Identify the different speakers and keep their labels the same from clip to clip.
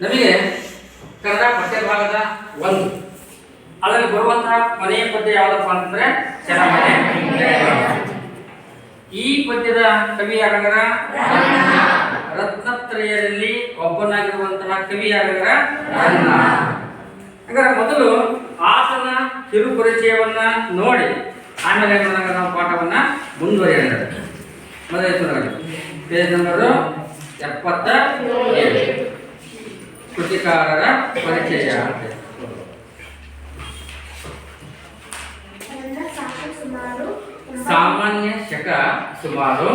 Speaker 1: ನಮಗೆ ಕನ್ನಡ ಪಠ್ಯಭಾಗದ ಒಂದು ಅದರಲ್ಲಿ ಬರುವಂತಹ ಕೊನೆಯ ಪದ್ಯ ಯಾವುದಪ್ಪ ಅಂತಂದ್ರೆ ಚರಮಣೆ. ಈ ಪದ್ಯದ ಕವಿ ಯಾರಂದ್ರ ರತ್ನತ್ರಯರಲ್ಲಿ ಒಬ್ಬನಾಗಿರುವಂತಹ ಕವಿ ಯಾರಂದ್ರ ರನ್ನ. ಹಾಗಾದ್ರೆ ಮೊದಲು ಆತನ ಕಿರು ಪರಿಚಯವನ್ನ ನೋಡಿ ಆಮೇಲೆ ನಾವು ಪಾಠವನ್ನ ಮುಂದುವರಿಯೋಣ. ಮೊದಲ ಪೇಜ್ ನಂಬರ್ 77 ಕೃತಿಕಾರರ ಪರಿಚಯ. ಸಾಮಾನ್ಯ ಶಕ ಸುಮಾರು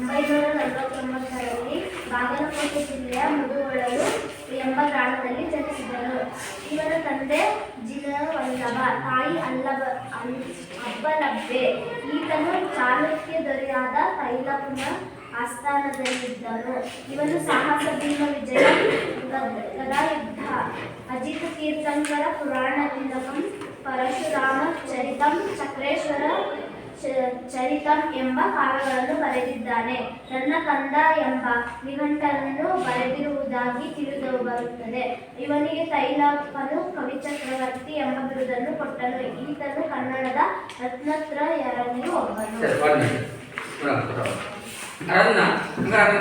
Speaker 2: 949ರಲ್ಲಿ ಬಾಗಲಕೋಟೆ ಜಿಲ್ಲೆಯ ಮುಧೋಳಲು ಎಂಬ ಗ್ರಾಮದಲ್ಲಿ ಜನಿಸಿದರು. ಇವರ ತಂದೆ ಜಿನವಲ್ಲಭ, ತಾಯಿ ಅಬ್ಬಲಬ್ಬೆ. ಈತನು ಚಾಲುಕ್ಯ ದೊರೆಯಾದ ತೈಲಪುನ ಆಸ್ಥಾನದಲ್ಲಿದ್ದನು. ಇವನು ಸಾಹಸ, ಭೀಮ ವಿಜಯ, ಗದಾಯುದ್ಧ, ಅಜಿತ ತೀರ್ಥಂಕರ ಪುರಾಣ ತಿಲಕಂ, ಪರಶುರಾಮ ಚರಿತಂ, ಚಕ್ರೇಶ್ವರ ಚರಿತಂ ಎಂಬ ಕಾವ್ಯಗಳನ್ನು ಬರೆದಿದ್ದಾನೆ. ನನ್ನ ಕಂದ ಎಂಬ ನಿಘಂಟನ್ನು ಬರೆದಿರುವುದಾಗಿ ತಿಳಿದು ಬರುತ್ತದೆ. ಇವನಿಗೆ ತೈಲಪ್ಪನು ಕವಿಚಕ್ರವರ್ತಿ ಎಂಬ ಬಿರುದನ್ನು ಕೊಟ್ಟನು. ಈತನು ಕನ್ನಡದ ರತ್ನತ್ರಯರಲ್ಲಿ ಒಬ್ಬನು.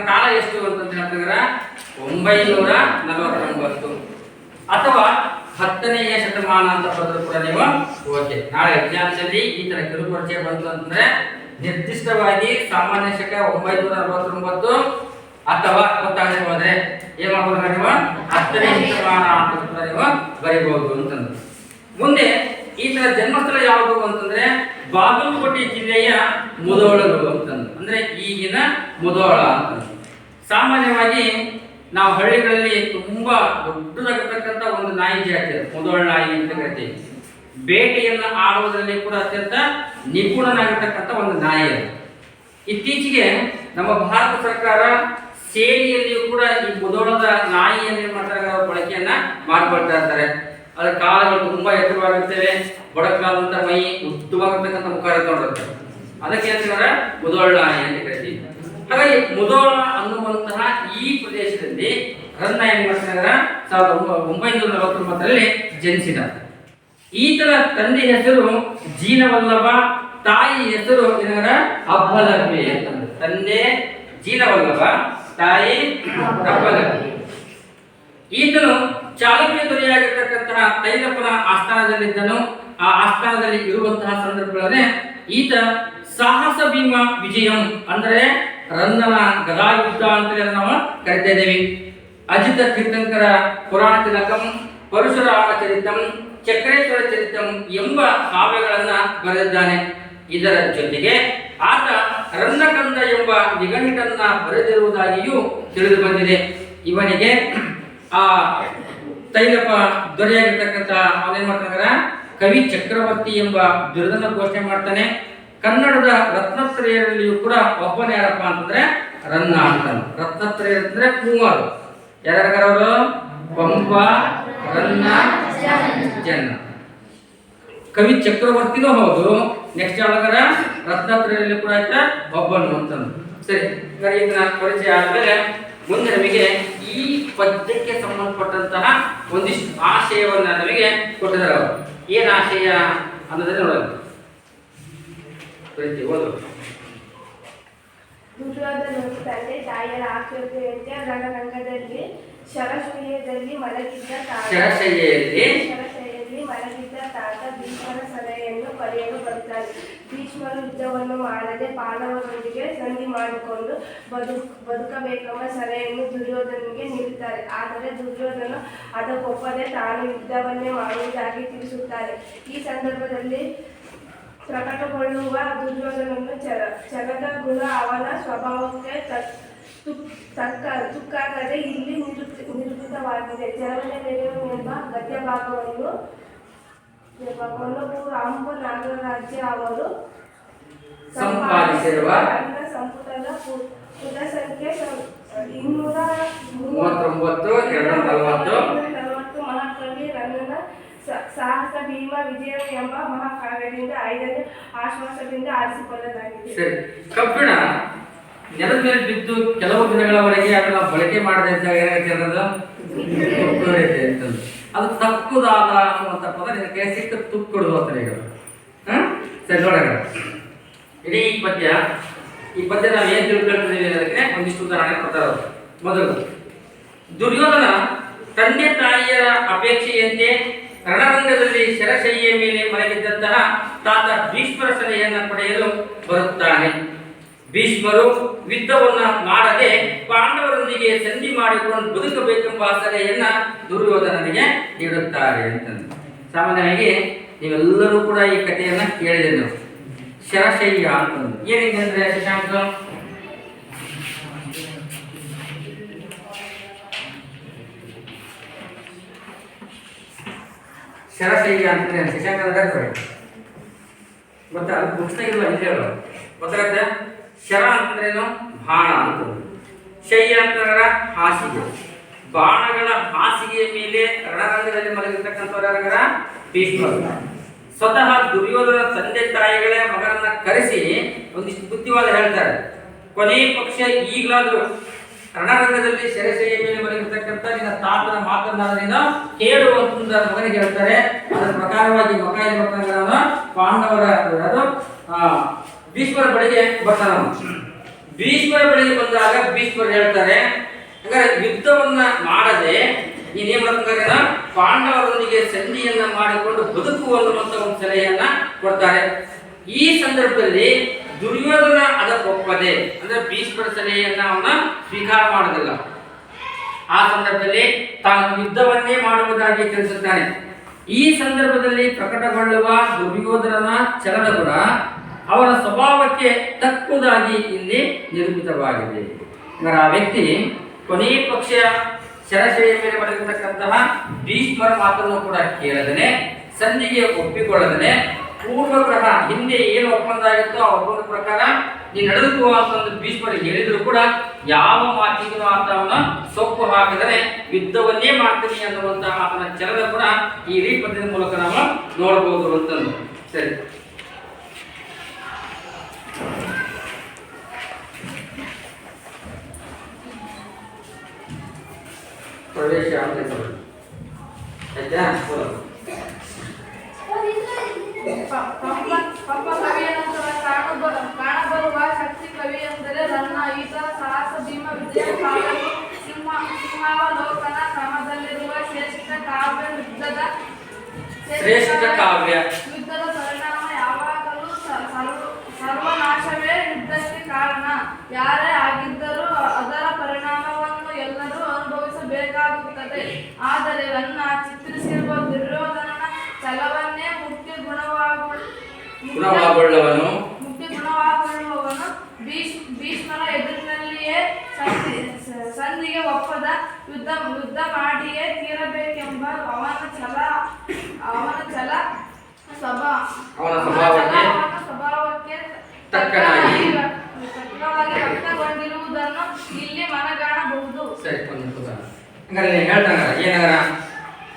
Speaker 1: ಕಾಲ ಎಷ್ಟು ಅಂತಂದ್ರೆ 949 ಅಥವಾ 10ನೇ ಶತಮಾನ ಅಂತ ಬರೆದ್ರು ಕೂಡ ನೀವು ಓಕೆ. ನಾಳೆ ಎಕ್ಸಾಮ್ಸಲ್ಲಿ ಈ ತರ ಕಿರು ಪರಿಚಯ ಬಂತು ಅಂತಂದ್ರೆ ನಿರ್ದಿಷ್ಟವಾಗಿ ಸಾಮಾನ್ಯ ಶಕ 949 ಅಥವಾ 20 ಹೋದ್ರೆ ಏನ್ ಮಾಡ್ಬೋದು ನೀವು 10ನೇ ಶತಮಾನ ಅಂತ ಕೂಡ ನೀವು ಬರೀಬಹುದು ಅಂತಂದ್ರೆ. ಮುಂದೆ ಈ ತರ ಜನ್ಮಸ್ಥಳ ಯಾವುದು ಅಂತಂದ್ರೆ ಬಾಗಲಕೋಟೆ ಜಿಲ್ಲೆಯ ಮುಧೋಳಲು ಅಂತಂದ್ರೆ, ಅಂದ್ರೆ ಈಗಿನ ಮುಧೋಳ ಅಂತಂದ್ರೆ. ಸಾಮಾನ್ಯವಾಗಿ ನಾವು ಹಳ್ಳಿಗಳಲ್ಲಿ ತುಂಬಾ ದೊಡ್ಡದಾಗಿರ್ತಕ್ಕಂಥ ಒಂದು ನಾಯಿ ಜಾತಿ ಮುಧೋಳ ನಾಯಿ ಅಂತ ಕರಿತೀವಿ. ಬೇಟೆಯನ್ನು ಆಡುವುದರಲ್ಲಿ ಕೂಡ ಅತ್ಯಂತ ನಿಪುಣನಾಗಿರ್ತಕ್ಕಂಥ ಒಂದು ನಾಯಿ ಅದು. ಇತ್ತೀಚೆಗೆ ನಮ್ಮ ಭಾರತ ಸರ್ಕಾರ ಸೇನೆಯಲ್ಲಿಯೂ ಕೂಡ ಈ ಮುಧೋಳದ ನಾಯಿಯನ್ನು ಏನ್ ಮಾಡ್ತಾರೆ, ಬಳಕೆಯನ್ನ ಮಾಡ್ಕೊಳ್ತಾ ಇರ್ತಾರೆ. ಅದರ ಕಾಲುಗಳು ತುಂಬಾ ಎತ್ತರವಾಗಿರ್ತವೆ, ಬಡಕಾದಂತ ಮೈ, ಉದ್ದವಾಗಿರ್ತಕ್ಕಂಥ ಮುಖ ಇರ್ತವೆ. ಅದಕ್ಕೆ ಅಂತಂದ್ರೆ ಮುಧೋಳ ನಾಯಿ ಅಂತ ಕರಿತೀವಿ. ಹಾಗಾಗಿ ಮುಧೋಳ ಅನ್ನುವಂತಹ ಈ ಪ್ರದೇಶದಲ್ಲಿ ರನ್ನ ಏನ್ ಮಾಡ್ತಾರೆ 1949ರಲ್ಲಿ ಜನಿಸಿದ. ಈತನ ತಂದೆ ಹೆಸರು ಜೀನವಲ್ಲಭ, ತಾಯಿ ಹೆಸರು ಅಬ್ಬಲಬ್ಬೆ ಅಂತಂದ್ರೆ. ತಂದೆ ಜೀನವಲ್ಲಭ, ತಾಯಿ ಅಬ್ಬಲಬ್ಬೆ. ಈತನು ಚಾಲುಕ್ಯ ದೊರೆಯಾಗಿರ್ತಕ್ಕಂತಹ ತೈಲಪ್ಪನ ಆಸ್ಥಾನದಲ್ಲಿದ್ದನು. ಆ ಆಸ್ಥಾನದಲ್ಲಿ ಇರುವಂತಹ ಸಂದರ್ಭಗಳನ್ನೇ ಈತ ಸಾಹಸ, ಭೀಮ ವಿಜಯಂ ಅಂದರೆ ರನ್ನನ ಗದಾಯುದ್ಧ ಅಂತೇಳಿ ನಾವು ಕರಿತಾ ಇದ್ದೇವೆ. ಅಜಿತ ತೀರ್ಥಂಕರ ಪುರಾಣ ತಿಲಕಂ, ಪರಶುರಾಮ ಚರಿತಂ, ಚಕ್ರೇಶ್ವರ ಚರಿತಂ ಎಂಬ ಕಾವ್ಯಗಳನ್ನ ಬರೆದಿದ್ದಾನೆ. ಇದರ ಜೊತೆಗೆ ಆತ ರನ್ನಕಂದ ಎಂಬ ನಿಘಂಟನ್ನ ಬರೆದಿರುವುದಾಗಿಯೂ ತಿಳಿದು ಬಂದಿದೆ. ಇವನಿಗೆ ಆ ತೈಲಪ್ಪ ದೊರೆಯಾಗಿರ್ತಕ್ಕಂಥ ಅವನೇನ್ ಮಾಡ್ತಾರ ಕವಿ ಚಕ್ರವರ್ತಿ ಎಂಬ ಬಿರುದನ್ನು ಘೋಷಣೆ ಮಾಡ್ತಾನೆ. ಕನ್ನಡದ ರತ್ನತ್ರಯರಲ್ಲಿಯೂ ಕೂಡ ಒಬ್ಬನೇ ಯಾರಪ್ಪ ಅಂತಂದ್ರೆ ರನ್ನ ಅಂತ. ರತ್ನತ್ರಯ ಅಂದ್ರೆ ಮೂವರು. ಯಾರ್ಯಾರು? ಪಂಪ, ರನ್ನ, ಜನ್ನ. ಕವಿ ಚಕ್ರವರ್ತಿನೂ ಹೌದು. ನೆಕ್ಸ್ಟ್ ಯಾವಾಗ ರತ್ನತ್ರಯರಲ್ಲಿ ಕೂಡ ಆಯ್ತಾ ಒಬ್ಬನು ಅಂತಂದು. ಸರಿ, ಇದನ್ನ ಪರಿಚಯ ಆದ್ಮೇಲೆ ಮುಂದೆ ನಮಗೆ ಈ ಪದ್ಯಕ್ಕೆ ಸಂಬಂಧಪಟ್ಟಂತಹ ಒಂದಿಷ್ಟು ಆಶಯವನ್ನ ನಮಗೆ ಕೊಟ್ಟಿದ್ದಾರೆ. ಅವರು ಏನ್ ಆಶಯ ಅನ್ನೋದನ್ನ ನೋಡೋಣ.
Speaker 3: ದುರ್ಯೋಧನನು ತಂದೆ ತಾಯಿಯರ ಆಕೃತಿಯಂತೆ ರಣರಂಗದಲ್ಲಿ ಶರಶಯ್ಯದಲ್ಲಿ ಮಲಗಿದ್ದ ತಾತ ಭೀಷ್ಮನ ಸಲಹೆಯನ್ನು ಪಡೆಯಲು ಬರ್ತಾನೆ. ಭೀಷ್ಮರು ಯುದ್ಧವನ್ನು ಮಾಡದೆ ಪಾಂಡವರೊಂದಿಗೆ ಸಂಧಿ ಮಾಡಿಕೊಂಡು ಬದುಕಬೇಕೆಂಬ ಸಲಹೆಯನ್ನು ದುರ್ಯೋಧನಿಗೆ ನೀಡುತ್ತಾರೆ. ಆದರೆ ದುರ್ಯೋಧನ ಅದಕ್ಕೊಪ್ಪದೆ ತಾನು ಯುದ್ಧವನ್ನೇ ಮಾಡುವುದಾಗಿ ತಿಳಿಸುತ್ತಾರೆ. ಈ ಸಂದರ್ಭದಲ್ಲಿ ಪ್ರಕಟಗೊಳ್ಳುವ ದುರ್ಯೋಧನನ್ನು ಚರದ ಗುಣ ಅವನ ಸ್ವಭಾವಕ್ಕೆ ತುಕ್ಕಾಗದೆ ಇಲ್ಲಿ ನಿರೂಪಿತವಾಗಿದೆ. ಚರವಣೆ ನೆರವು ಎಂಬ ಗದ್ಯ ಭಾಗವನ್ನು ರಾಮ ನಾಗರಾಜ್ಯ ಅವರು
Speaker 1: ಸಂಪಾದಿಸಿರುವ
Speaker 3: ಸಂಪುಟದ ಪುಟ ಸಂಖ್ಯೆ 239 ಮಹಾಕವಿ ರನ್ನನ ಸಾಹಸ, ಭೀಮ ವಿಜಯ ಎಂಬ ಮಹಾಕಾವ್ಯದಿಂದ 5ನೇ ಆಶ್ವಾಸದಿಂದ ಆರಿಸಿಕೊಳ್ಳಲಾಗಿದೆ.
Speaker 1: ಕಬ್ಬಿಣ ನೆಲದ ಮೇಲೆ ಬಿದ್ದು ಕೆಲವು ದಿನಗಳವರೆಗೆ ಅದನ್ನ ಬಳಕೆ ಮಾಡದೇ ಇದ್ದಾಗ ಏನಾಗುತ್ತೆ ಅನ್ನೋದು ತುಕ್ಕುಳಿಯುತ್ತೆ ಅಂತಂದು. ಅದು ತಕ್ಕುದಾದ ಅನ್ನುವಂಥ ಪದ ನಿನ್ನ ಕೈ ಸಿಕ್ಕ ತುಕ್ಕುಡುದು ಅಂತ ಈಗ. ಸರಿ ನೋಡೋಣ, ಇಡೀ ಈ ಪದ್ಯ ನಾವು ಏನು ತಿಳ್ಕೊಳ್ತಿದ್ದೀವಿ ಅನ್ನೋದಕ್ಕೆ ಒಂದಿಷ್ಟು ಉದಾಹರಣೆ ಕೊಡ್ತಾರೆ. ಮೊದಲು, ದುರ್ಯೋಧನ ತಂದೆ ತಾಯಿಯರ ಅಪೇಕ್ಷೆಯಂತೆ ರಣರಂಗದಲ್ಲಿ ಶರಶಯ್ಯ ಮೇಲೆ ಮಲಗಿದ್ದಂತಹ ತಾತ ಭೀಷ್ಮರ ಸಲಹೆಯನ್ನು ಪಡೆಯಲು ಬರುತ್ತಾನೆ. ಭೀಷ್ಮರು ಯುದ್ಧವನ್ನ ಮಾಡದೆ ಪಾಂಡವರೊಂದಿಗೆ ಸಂಧಿ ಮಾಡಿಕೊಂಡು ಬದುಕಬೇಕೆಂಬ ಸಲಹೆಯನ್ನ ದುರ್ಯೋಧನನಿಗೆ ನೀಡುತ್ತಾರೆ ಅಂತಂದು. ಸಾಮಾನ್ಯವಾಗಿ ನೀವೆಲ್ಲರೂ ಕೂಡ ಈ ಕಥೆಯನ್ನ ಕೇಳಿದೆ. ನಾವು ಶರಶಯ್ಯ ಅಂತಂದು ಏನಿದೆ ಅಂದ್ರೆ ಶಶಾಂಕ, ಶರಶಯ್ಯ ಅಂತಂದ್ರೆ ಶಶಾಂಕ ಗೊತ್ತಾ? ಪುಸ್ತಕ ಹೇಳು ಗೊತ್ತಾಗತ್ತೆ. ಶರ ಅಂತಂದ್ರೇನು? ಬಾಣ ಅಂತ. ಶಯ್ಯ ಅಂತಂದ್ರೆ ಹಾಸಿಗೆ. ಬಾಣಗಳ ಹಾಸಿಗೆಯ ಮೇಲೆ ರಣರಂಗದಲ್ಲಿ ಮಲಗಿರ್ತಕ್ಕಂಥವರ ಭೀಷ್ಮರು. ಸ್ವತಃ ದುರ್ಯೋಧನ ತಂದೆ ತಾಯಿಗಳೇ ಮಗನನ್ನ ಕರೆಸಿ ಒಂದಿಷ್ಟು ಬುದ್ಧಿವಾದ ಹೇಳ್ತಾರೆ. ಕೊನೆ ಪಕ್ಷ ಈಗಲಾದ್ರೂ ರಣರಂಗದಲ್ಲಿ ಶರಶಯ್ಯ ಮೇಲೆ ಮಲಗಿರ್ತಕ್ಕಂಥ ನಿನ್ನ ತಾತನ ಮಾತನ್ನ ನೀನು ಕೇಳು ಅಂತ ಮಗನಿಗೆ ಹೇಳ್ತಾರೆ. ಅದರ ಪ್ರಕಾರವಾಗಿ ಮಗ ಏನು ಬರ್ತಾನೆ, ಪಾಂಡವರ ಭೀಷ್ಮರ ಬಳಿಗೆ ಬರ್ತಾನ. ಭೀಷ್ಮರ ಬಳಿಗೆ ಬಂದಾಗ ಭೀಷ್ಮರು ಹೇಳ್ತಾರೆ, ಹಾಗಾದ್ರೆ ಯುದ್ಧವನ್ನ ಮಾಡದೆ ನೀನೇನ್ ಮಾಡ್ತಾರೆ, ಪಾಂಡವರೊಂದಿಗೆ ಸಂಧಿಯನ್ನ ಮಾಡಿಕೊಂಡು ಬದುಕುವ ಅನ್ನುವಂಥ ಒಂದು ಸಲಹೆಯನ್ನ ಕೊಡ್ತಾರೆ. ಈ ಸಂದರ್ಭದಲ್ಲಿ ದುರ್ಯೋಧನ ಅದಕ್ಕೊಪ್ಪದೆ, ಅಂದ್ರೆ ಭೀಷ್ಮರ ಸಲಹೆಯನ್ನ ಅವನ ಸ್ವೀಕಾರ ಮಾಡೋದಿಲ್ಲ. ಆ ಸಂದರ್ಭದಲ್ಲಿ ತಾನು ಯುದ್ಧವನ್ನೇ ಮಾಡುವುದಾಗಿ ತಿಳಿಸುತ್ತಾನೆ. ಈ ಸಂದರ್ಭದಲ್ಲಿ ಪ್ರಕಟಗೊಳ್ಳುವ ದುರ್ಯೋಧನನ ಛಲದ ಗುಣ ಅವರ ಸ್ವಭಾವಕ್ಕೆ ತಕ್ಕುದಾಗಿ ಇಲ್ಲಿ ನಿರೂಪಿತವಾಗಿದೆ. ಆ ವ್ಯಕ್ತಿ ಕೊನೆಯ ಪಕ್ಷ ಶರಶಯ್ಯ ಮೇಲೆ ಮಲಗಿರ್ತಕ್ಕಂತಹ ಭೀಷ್ಮರ ಮಾತನ್ನು ಕೂಡ ಕೇಳದನೆ, ಸಂಧಿಗೆ ಒಪ್ಪಿಕೊಳ್ಳದನೆ, ಪೂರ್ವಗ್ರಹ ಹಿಂದೆ ಏನು ಒಪ್ಪಂದ ಆಗಿತ್ತೋ ಆ ಒಪ್ಪಂದ ಪ್ರಕಾರ ನೀನು ನಡೆದುಕೋ ಅಂತಂದು ಭೀಷ್ಮರು ಹೇಳಿದ್ರು ಕೂಡ ಯಾವ ಮಾತಿಗೂ ಆತನ ಸೊಪ್ಪು ಹಾಕಿದರೆ ಯುದ್ಧವನ್ನೇ ಮಾಡ್ತೀನಿ ಅನ್ನುವಂಥ ಆತನ ಛಲದ ಗುಣ ಈ ರೀತಿಯ ಮೂಲಕ ನಾವು ನೋಡಬಹುದು ಅಂತಂದು. ಸರಿ, ಪ್ರವೇಶ ಅಂತ ಆಯ್ತಾ?
Speaker 3: ಪಪ್ಪ ಕವಿಯ ನಂತರ ಕಾಣಬರುವ ಶಕ್ತಿ ಕವಿ ಎಂದರೆ ರನ್ನ. ಈತ ಸಾಹಸ ಭೀಮ ವಿಜಯ ಕಾವ್ಯವು ಸಿಂಹಾವಲೋಕನ ಕ್ರಮದಲ್ಲಿರುವ ಶ್ರೇಷ್ಠ ಯುದ್ಧದ ಪರಿಣಾಮ ಯಾವಾಗಲೂ ಸರ್ವನಾಶವೇ ಯುದ್ಧಕ್ಕೆ ಕಾರಣ. ಯಾರೇ ಆಗಿದ್ದರೂ ಅದರ ಪರಿಣಾಮವನ್ನು ಎಲ್ಲರೂ ಅನುಭವಿಸಬೇಕಾಗುತ್ತದೆ. ಆದರೆ ರನ್ನ ಚಿತ್ರಿಸಿರುವ ದುರ್ಯೋಧನನ ಛಲವನ್ನೇ ಮುಖ್ಯ ಗುಣವಾಗುಳ್ಳವನು ಭೀಷ್ಮರ ಎದುರಿನಲ್ಲಿಯೇ ಸಂಧಿಗೆ ಒಪ್ಪದ ಯುದ್ಧ ಮಾಡಿಯೇ ತೀರಬೇಕೆಂಬ ಅವನ ಸ್ವಭಾವಕ್ಕೆ ತಕ್ಕವಾಗಿ ವ್ಯಕ್ತಗೊಂಡಿರುವುದನ್ನು ಇಲ್ಲಿ ಮನಗಾಣಬಹುದು.
Speaker 1: ಹೇಳ್ತಾರ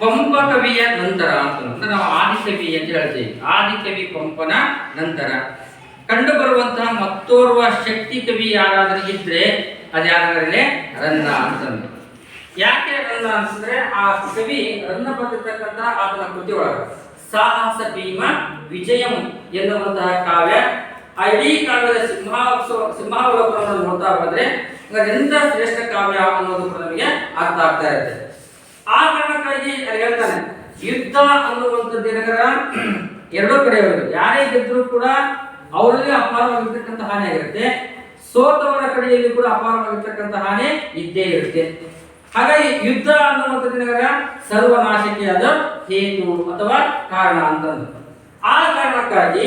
Speaker 1: ಪಂಪ ಕವಿಯ ನಂತರ ಅಂತ ನಾವು ಆದಿಕವಿ ಅಂತ ಹೇಳ್ತೀವಿ. ಆದಿಕವಿ ಪಂಪನ ನಂತರ ಕಂಡು ಬರುವಂತಹ ಮತ್ತೋರ್ವ ಶಕ್ತಿ ಕವಿ ಯಾರಾದ್ರೂ ಇದ್ರೆ ಅದ್ಯಾರೇ ರನ್ನ ಅಂತಂದ್ರೆ. ಯಾಕೆ ರನ್ನ ಅಂತಂದ್ರೆ ಆ ಕವಿ ರನ್ನ ಬರೆದಿರ್ತಕ್ಕಂಥ ಆತನ ಕೃತಿ ಒಳಗ ಸಾಹಸ ಭೀಮ ವಿಜಯಂ ಎನ್ನುವಂತಹ ಕಾವ್ಯ, ಆ ಇಡೀ ಕಾವ್ಯದ ಸಿಂಹಾವಲೋಕನವನ್ನು ನೋಡ್ತಾ ಬಂದ್ರೆ ಎಂತ ಶ್ರೇಷ್ಠ ಕಾವ್ಯ ಅನ್ನೋದು ನಮಗೆ ಅರ್ಥ ಆಗ್ತಾ ಇರುತ್ತೆ. ಆ ಕಾರಣಕ್ಕಾಗಿ ಅಲ್ಲಿ ಹೇಳ್ತಾನೆ, ಯುದ್ಧ ಅನ್ನುವಂಥದ್ದು ಏನಂದ್ರ ಎರಡೂ ಕಡೆಯವರು ಯಾರೇ ಗೆದ್ದರೂ ಕೂಡ ಅವರಲ್ಲಿ ಅಪಾರವಾಗಿರ್ತಕ್ಕಂಥ ಹಾನಿ ಆಗಿರುತ್ತೆ, ಸೋತವರ ಕಡೆಯಲ್ಲಿ ಕೂಡ ಅಪಾರವಾಗಿರ್ತಕ್ಕಂಥ ಹಾನಿ ಇದ್ದೇ ಇರುತ್ತೆ. ಹಾಗಾಗಿ ಯುದ್ಧ ಅನ್ನುವಂಥದ್ದು ಏನಂದ್ರ ಸರ್ವನಾಶಕ್ಕೆ ಆದ ಹೇತು ಅಥವಾ ಕಾರಣ ಅಂತಂದು. ಆ ಕಾರಣಕ್ಕಾಗಿ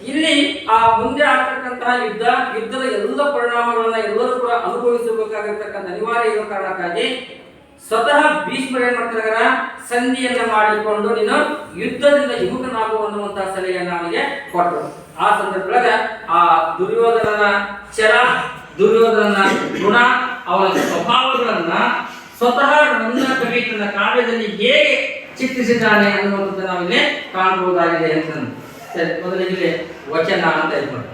Speaker 1: ಇಲ್ಲಿ ಆ ಮುಂದೆ ಆಗ್ತಕ್ಕಂತಹ ಯುದ್ಧದ ಎಲ್ಲ ಪರಿಣಾಮಗಳನ್ನ ಎಲ್ಲರೂ ಕೂಡ ಅನುಭವಿಸಬೇಕಾಗಿರ್ತಕ್ಕಂಥ ಅನಿವಾರ್ಯ ಇರೋ ಕಾರಣಕ್ಕಾಗಿ ಸ್ವತಃ ಭೀಷ್ಮರು ಏನ್ ಮಾಡ್ತಾರೆ, ಸಂಧಿಯನ್ನ ಮಾಡಿಕೊಂಡು ನೀನು ಯುದ್ಧದಿಂದ ವಿಮುಖನಾಗು ಅನ್ನುವಂತಹ ಸಲಹೆಯನ್ನ ಅವನಿಗೆ ಕೊಟ್ಟರು. ಆ ಸಂದರ್ಭದೊಳಗ ಆ ದುರ್ಯೋಧನನ ಛಲ, ದುರ್ಯೋಧನನ ಗುಣ, ಅವನ ಸ್ವಭಾವಗಳನ್ನ ಸ್ವತಃ ನನ್ನ ಕವಿ ತನ್ನ ಕಾವ್ಯದಲ್ಲಿ ಹೇಗೆ ಚಿತ್ರಿಸಿದ್ದಾನೆ ಅನ್ನುವಂಥದ್ದು ನಾವಿಲ್ಲಿ ಕಾಣಬಹುದಾಗಿದೆ ಅಂತ. ಮೊದಲಿಗೆ ವಚನ ಅಂತ ಇಟ್ಕೊಂಡು,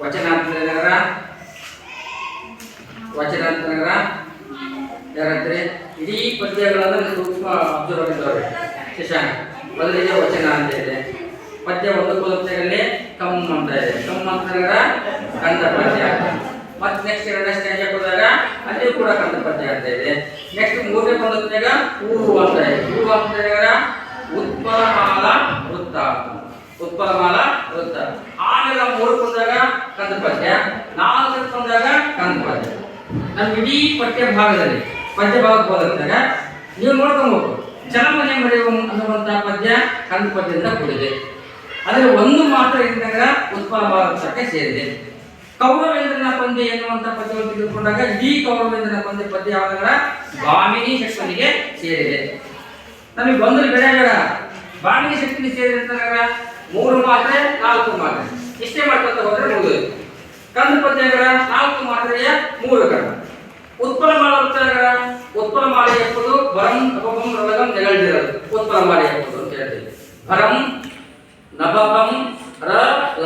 Speaker 1: ವಚನ ಅಂತಂದ್ರೆ ವಚನ ಅಂತಂದ್ರ ಯಾರಂದ್ರೆ ಇಡೀ ಪದ್ಯಗಳನ್ನು ಸೂಕ್ಷ್ಮ ಅಬ್ಸರ್ವ್ ಆಗಿದ್ದಾವೆ. ಶಶಾಂಕ್ ಮೊದಲಿಗೆ ವಚನ ಅಂತ ಇದೆ, ಪದ್ಯ ಒಂದು ಪದಗಳಲ್ಲಿ ಕಮ್ ಅಂತ ಇದೆ, ಕಮ್ ಅಂತಂದ್ರ ಕಂದ ಪದ್ಯ. ಮತ್ತೆ ನೆಕ್ಸ್ಟ್ ಎರಡನೇ ಸ್ಟೇಜ್ ಹೋದಾಗ ಅಲ್ಲಿಯೂ ಕೂಡ ಕಂದ ಪದ್ಯ ಅಂತ ಇದೆ. ನೆಕ್ಸ್ಟ್ ಮೂರನೇ ಪದದಾಗ ಹೂವು ಅಂತ ಇದೆ, ಹೂವು ಅಂತಂದ್ರ ಉತ್ಪಲಮಾಲ ವೃತ್ತ, ಉತ್ಪಲಮಾಲ ವೃತ್ತ. ಆಮೇಲೆ ಮೂರು ಪದದಾಗ ಕಂದ ಪದ್ಯ, ನಾಲ್ಕು ಪದದಾಗ ಕಂದ ಪದ್ಯ. ನಮ್ಮ ಇಡೀ ಪಠ್ಯ ಭಾಗದಲ್ಲಿ ಪದ್ಯ ಭಾಗಕ್ಕೆ ಹೋದಾಗ ನೀವು ನೋಡ್ಕೊಬೇಕು, ಚಲಮನೆ ಮರೆಯುವ ಅನ್ನುವಂತಹ ಪದ್ಯ ಕಂದ ಪದ್ಯದಿಂದ ಕೂಡಿದೆ. ಆದರೆ ಒಂದು ಮಾತ್ರ ಏನಂದ್ರ ಉತ್ಪಲಮಾಲ ವೃತ್ತಕ್ಕೆ ಸೇರಿದೆ. ಕೌರವೇಂದ್ರನ ಪದ್ಯ ಎನ್ನುವಂತ ಪದ್ಯವನ್ನು ತೆಗೆದುಕೊಂಡಾಗ ಇಡೀ ಕೌರವೇಂದ್ರನ ಪದ್ಯ ಯಾವಾಗ ಭಾಮಿನಿ ಶಕ್ತಿಗೆ ಸೇರಿದೆ. ನಮಗೆ ಗೊಂದಲ ಬೇಡ, ಭಾಮಿನಿ ಶಕ್ತಿಗೆ ಸೇರಿದೆ ಅಂತಂದಾಗ 3 ಮಾತ್ರೆ 4 ಮಾತ್ರೆ ಇಷ್ಟೇ ಮಾಡ್ಕೊಂತ ಹೋದ್ರೆ ಮುಗಿದು. ಕಂದ ಪದ್ಯಗಳ 4 ಮಾತ್ರೆಯ 3 ಕರ್ಮ. ಉತ್ಪಲಮಾಲ ಉತ್ತರಗಳ ಉತ್ಪಲಮಾಲೆ ಎಂಬುದು ಭರಂ ನಭಂ ರಲಗಂ ನೆಗಳ್ದಿರೋದು ಉತ್ಪಲಮಾಲೆ ಎಂಬುದು ಅಂತ ಹೇಳ್ತೀವಿ. ಭರಂ ನಭಂ ರ ಲ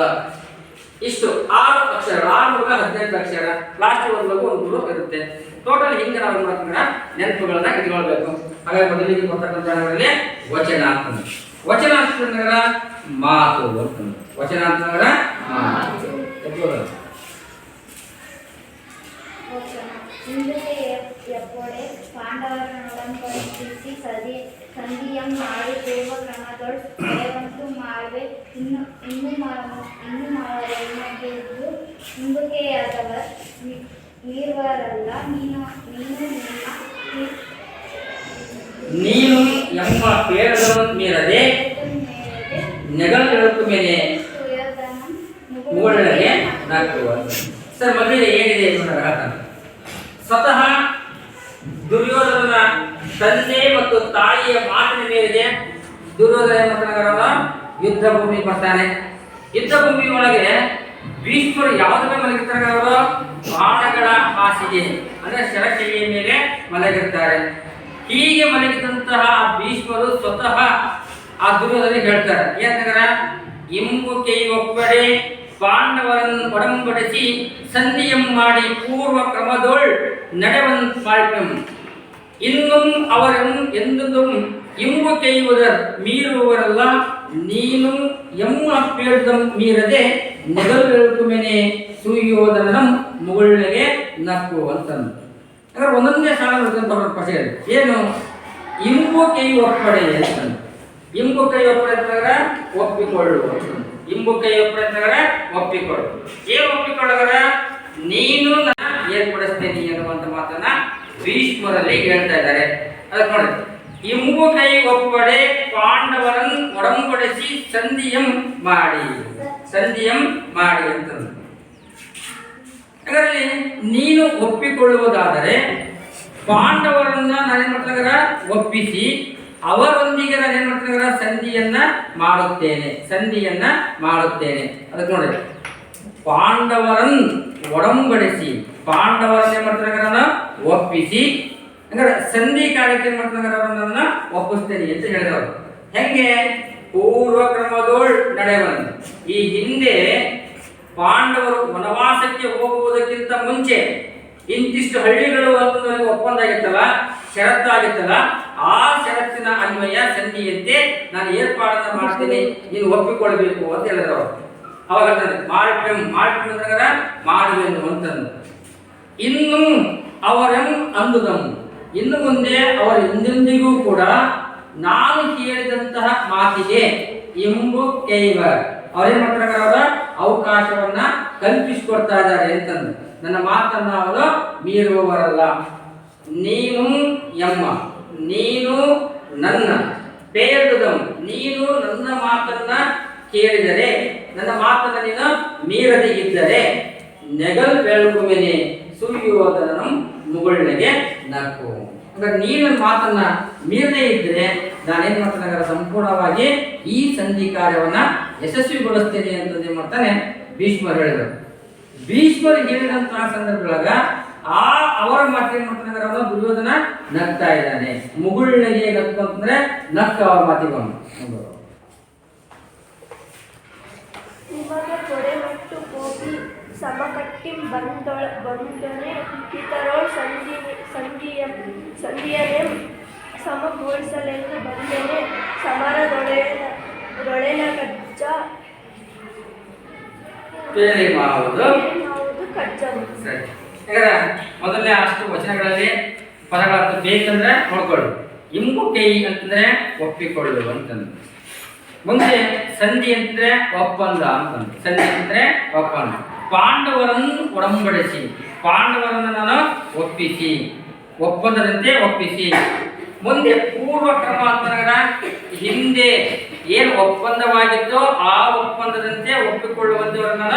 Speaker 1: ಇಷ್ಟು 6 ಅಕ್ಷರ, 6 18 ಅಕ್ಷರ, ಲಾಸ್ಟ್ ಒಂದು ಗುರು ಇರುತ್ತೆ. ಟೋಟಲ್ ಹಿಂಗೆ ನಾವು ಮಾಡ್ಕೊಂಡ್ರೆ ನೆನಪುಗಳನ್ನ ಇಟ್ಕೊಳ್ಬೇಕು. ಹಾಗಾಗಿ ಮೊದಲಿಗೆ ಬರ್ತಕ್ಕಂಥ ಜಾಗಗಳಲ್ಲಿ ವಚನ ಅಂತಂದ್ರೆ, ವಚನ ಅಂತಂದ್ರ ಮಾತು ಅಂತಂದ್ರೆ, ವಚನ ಅಂತಂದ್ರ ಮಾತು.
Speaker 2: ಹಿಂದಕ್ಕೆ ಎಪ್ಪೊಡೆ ಪಾಂಡವರನ್ನೊಡಂಬಡಿಸಿ ಸಂಧಿಯಂ ಮಾಡಿ ಪೂರ್ವ ಕ್ರಮದೊಳ್ ಜಯವಂತು ಮಾಡುವೆ. ಇನ್ನು ಮಾಡರೆಲ್ಲಗೆದ್ದು ಹಿಂದಕ್ಕೆಯಾದವರ್ ನೀರ್ವರಲ್ಲ.
Speaker 1: ನೀನು ಎಮ್ಮ ಪೇರದವನ್ ಮೀರದೆ ನೆಗಲು ಮೇಲೆ ಮುಗುಳಗೆ ನಾಕುವ. ಸರ್ ಮೊದಲಿಗೆ ಏನಿದೆ ಸ್ವತಃ ದುರ್ಯೋಧನನ ತಂದೆ ಮತ್ತು ತಾಯಿಯ ಮಾತಿನ ಮೇರೆಗೆ ದುರ್ಯೋಧನ ಮತನಗರವ ಯುದ್ಧ ಭೂಮಿ ಬರ್ತಾನೆ. ಯುದ್ಧ ಭೂಮಿ ಒಳಗೆ ಭೀಷ್ಮರು ಯಾವುದ್ರ ಮೇಲೆ ಮಲಗಿರ್ತಾರೆ, ಅವರು ಬಾಣಗಳ ಹಾಸಿಗೆ ಅಂದ್ರೆ ಶರಶೈಲಿಯ ಮೇಲೆ ಮಲಗಿರ್ತಾರೆ. ಹೀಗೆ ಮಲಗಿದಂತಹ ಭೀಷ್ಮರು ಸ್ವತಃ ಆ ದುರ್ಯೋಧನಿಗೆ ಹೇಳ್ತಾರೆ, ಏನಂದ್ರೆ ಇಂಬು ಕೈ ಒಪ್ಪಡೆ ಪಾಂಡವರನ್ನು ಒಡಂಬಡಿಸಿ ಸಂಧಿಯಂ ಮಾಡಿ ಪೂರ್ವ ಕ್ರಮದೊಳ್ ನಡೆವನ್ ಪಾಳ್ಪಂ. ಇನ್ನುಂ ಅವರನ್ನು ಎಂದೂ ಇಂಬು ಕೈಯುವುದರ್ ಮೀರುವವರಲ್ಲ. ನೀನು ಎಮ್ಮ ಪೇಳ್ದಂ ಮೀರದೆ ನೆಗಲು ಸುಯೋಧನಂ ಮುಗುಳ್ಳೆಗೆ ನಕ್ಕು ಅಂತಂದು. ಯಾಕಂದ್ರೆ ಒಂದೊಂದೇ ಸಾಲ ನೋಡ್ಕೊಂತ ಪಕ್ಷ ಏನು ಇಂಬು ಕೈ ಒಪ್ಪಡೆ ಅಂತಂದು. ಇಂಬು ಕೈ ಒಪ್ಪಡೆ ಅಂತಂದ್ರೆ ಒಪ್ಪಿಕೊಳ್ಳು, ಇಂಬು ಕೈ ಒಪ್ಪಡೆ ಅಂತಂದ್ರೆ ಒಪ್ಪಿಕೊಳ್ಳು. ಏನು ಒಪ್ಪಿಕೊಳ್ಳೋದ್ರ ನೀನು ನನ್ನ ಏರ್ಪಡಿಸ್ತೇನೆ ಅನ್ನುವಂಥ ಮಾತನ್ನ ಭೀಷ್ಮರಲ್ಲಿ ಹೇಳ್ತಾ ಇದ್ದಾರೆ. ಅದಕ್ಕೆ ನೋಡಿ, ಇಂಬು ಕೈ ಒಪ್ಪಡೆ ಪಾಂಡವರನ್ನು ಒಡಂಬಡಿಸಿ ಸಂಧಿಯಂ ಮಾಡಿ, ಸಂಧಿಯಂ ಮಾಡಿ ಅಂತಂದು. ಅದರಲ್ಲಿ ನೀನು ಒಪ್ಪಿಕೊಳ್ಳುವುದಾದರೆ ಪಾಂಡವರನ್ನ ನಾನೇನ್ ಮಾಡ್ತಾರ ಒಪ್ಪಿಸಿ ಅವರೊಂದಿಗೆ ನಾನೇನ್ ಮಾಡ್ತಾರ ಸಂಧಿಯನ್ನ ಮಾಡುತ್ತೇನೆ, ಸಂಧಿಯನ್ನ ಮಾಡುತ್ತೇನೆ. ಅದಕ್ಕೆ ನೋಡಿ, ಪಾಂಡವರನ್ನು ಒಡಂಬಡಿಸಿ ಪಾಂಡವರನ್ನ ಏನ್ ಮಾಡ್ತಾರ ಒಪ್ಪಿಸಿ, ಅಂದ್ರೆ ಸಂಧಿ ಕಾರ್ಯಕ್ಕೆ ಏನ್ ಮಾಡ್ತಾರ ಅವರನ್ನ ಒಪ್ಪಿಸ್ತೇನೆ ಅಂತ ಹೇಳಿದವರು. ಹೆಂಗೆ ಪೂರ್ವ ಕ್ರಮದೋಳ್ ನಡೆವನ್. ಈ ಹಿಂದೆ ಪಾಂಡವರು ವನವಾಸಕ್ಕೆ ಹೋಗುವುದಕ್ಕಿಂತ ಮುಂಚೆ ಇಂತಿಷ್ಟು ಹಳ್ಳಿಗಳು ಅಂತಂದ್ರೆ ಒಪ್ಪಂದ ಆಗಿತ್ತಲ್ಲ, ಷರತ್ತಾಗಿತ್ತಲ್ಲ, ಆ ಷರತ್ತಿನ ಅನ್ವಯ ಸಂಧಿಯಂತೆ ನಾನು ಏರ್ಪಾಡನ್ನ ಮಾಡ್ತೀನಿ, ನೀನು ಒಪ್ಪಿಕೊಳ್ಬೇಕು ಅಂತ ಹೇಳಿದ್ರು ಅವರು. ಅವಾಗ ಮಾಡ್ಪೆಂ ಅಂದ್ರೆ ಮಾಡುವೆನು ಅಂತಂದು. ಇನ್ನು ಅವರೆಂ ಅಂದುದಂ, ಇನ್ನು ಮುಂದೆ ಅವರು ಎಂದೆಂದಿಗೂ ಕೂಡ ನಾನು ಕೇಳಿದಂತಹ ಮಾತಿಗೆ ಎಂಬು ಕೈವ ಅವರೇನ್ ಮಾಡ್ತಾರೆ, ಅವರ ಅವಕಾಶವನ್ನ ಕಲ್ಪಿಸಿಕೊಡ್ತಾ ಇದ್ದಾರೆ ಅಂತಂದು. ನನ್ನ ಮಾತನ್ನ ಅವರು ಮೀರುವವರಲ್ಲ. ನೀನು ಎಮ್ಮ, ನೀನು ನನ್ನ ಪೇರುದಂ, ನೀನು ನನ್ನ ಮಾತನ್ನ ಕೇಳಿದರೆ, ನನ್ನ ಮಾತನ್ನ ನೀನು ಮೀರದೆ ಇದ್ದರೆ ನೆಗಲ್ ಬೆಳಗುಮೆನೆ ಸುಯೋಧನನು ಮುಗುಳ್ಳೆಗೆ ನಕ್ಕು. ಅಂದ್ರೆ ನೀನು ಮಾತನ್ನ ಮೀರದೇ ಇದ್ದರೆ ನಾನೇನ್ ಮಾಡ್ತಾನೆ ಸಂಪೂರ್ಣವಾಗಿ ಈ ಸಂಧಿ ಕಾರ್ಯವನ್ನ ಯಶಸ್ವಿಗೊಳಿಸ್ತೇನೆ ಅಂತ ಏನ್ ಮಾಡ್ತಾನೆ ಭೀಷ್ಮರು ಹೇಳಿದರು. ಭೀಷ್ಮರು ಹೇಳಿದಂತಹ ಸಂದರ್ಭದೊಳಗ ಅವರ ಮಾತು ಏನ್ ಮಾಡ್ತಾನೆ ಅವನು ದುರ್ಯೋಧನ ನಗ್ತಾ ಇದ್ದಾನೆ. ಮುಗುಳ್ಳೆಗೆ ನಕ್ಕು ಅಂತಂದ್ರೆ ನಕ್ಕ ಅವರ ಮಾತಿಗೆ
Speaker 2: ನಿಮಗೆ ತೊಡೆ ಮತ್ತು ಕೋಪಿ ಸಮಕಟ್ಟ
Speaker 4: ಸಮಕಟ್ಟಿಂ ಬಂಧನೆ ಇತರೋಳ್ ಸಂಧಿಯನೆ ಸಮಗೊಳಿಸಲೆಂದು ಬಂಧನೆ ಸಮರದೊಳೆನಗಜ್ಜ
Speaker 1: ಪೇಳಿ ಮಾಡುವುದು
Speaker 4: ಯಾವುದು ಕಜ್ಜವು.
Speaker 1: ಸರಿ. ಯಾಕಂದ್ರೆ ಮೊದಲನೇ ಅಷ್ಟು ವಚನಗಳಲ್ಲಿ ಪದಗಳ ಅರ್ಥ ಬೇಕಂದ್ರೆ ನೋಡ್ಕೊಳ್ಳು. ಇಂಬುಕೈ ಅಂತಂದ್ರೆ ಒಪ್ಪಿಕೊಳ್ಳು ಅಂತಂದು. ಮುಂದೆ ಸಂಧಿ ಅಂತಂದ್ರೆ ಒಪ್ಪಂದ ಅಂತಂದು. ಸಂಧಿ ಅಂತಂದ್ರೆ ಒಪ್ಪಂದ. ಪಾಂಡವರನ್ನು ಒಡಂಬಡಿಸಿ, ಪಾಂಡವರನ್ನು ನಾನು ಒಪ್ಪಿಸಿ, ಒಪ್ಪಂದದಂತೆ ಒಪ್ಪಿಸಿ. ಮುಂದೆ ಪೂರ್ವ ಕ್ರಮ ಅಂತಂದ್ರೆ ಹಿಂದೆ ಏನು ಒಪ್ಪಂದವಾಗಿತ್ತೋ ಆ ಒಪ್ಪಂದದಂತೆ ಒಪ್ಪಿಕೊಳ್ಳುವಂತವರನ್ನ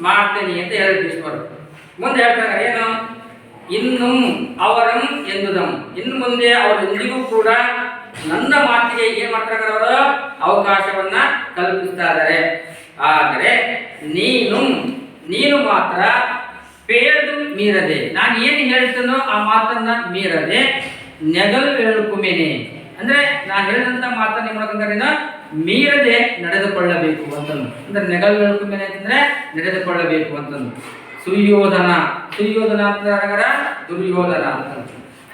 Speaker 1: ಮಾಡ್ತೇನೆ ಅಂತ ಹೇಳಿ ಭೀಷ್ಮರು. ಮುಂದೆ ಹೇಳ್ತಾರೆ ಏನು, ಇನ್ನು ಅವರಂ ಎಂದುದಂ, ಇನ್ನು ಮುಂದೆ ಅವರು ಎಂದಿಗೂ ಕೂಡ ನನ್ನ ಮಾತಿಗೆ ಏನ್ ಮಾಡ್ತಾರೆ ಅವರು ಅವಕಾಶವನ್ನ ಕಲ್ಪಿಸ್ತಾ ಇದ್ದಾರೆ. ಆದರೆ ನೀನು ಮಾತ್ರ ಪೇಳ್ದು ಮೀರದೆ, ನಾನು ಏನು ಹೇಳ್ತೇನೋ ಆ ಮಾತನ್ನ ಮೀರದೆ ನೆಗಲು ಹೇಳುಕುಮೇನೆ, ಅಂದ್ರೆ ನಾನು ಹೇಳಿದಂತ ಮಾತನ್ನ ನಿಮ್ಮ ಮೂಲಕ ಮೀರದೆ ನಡೆದುಕೊಳ್ಳಬೇಕು ಅಂತಂದು. ಅಂದ್ರೆ ನೆಗಲು ಹೇಳುಕುಮೇನೆ ಅಂತಂದ್ರೆ ನಡೆದುಕೊಳ್ಳಬೇಕು ಅಂತಂದು. ಸುಯೋಧನ ಅಂತಂದ್ರೆ ದುರ್ಯೋಧನ ಅಂತ.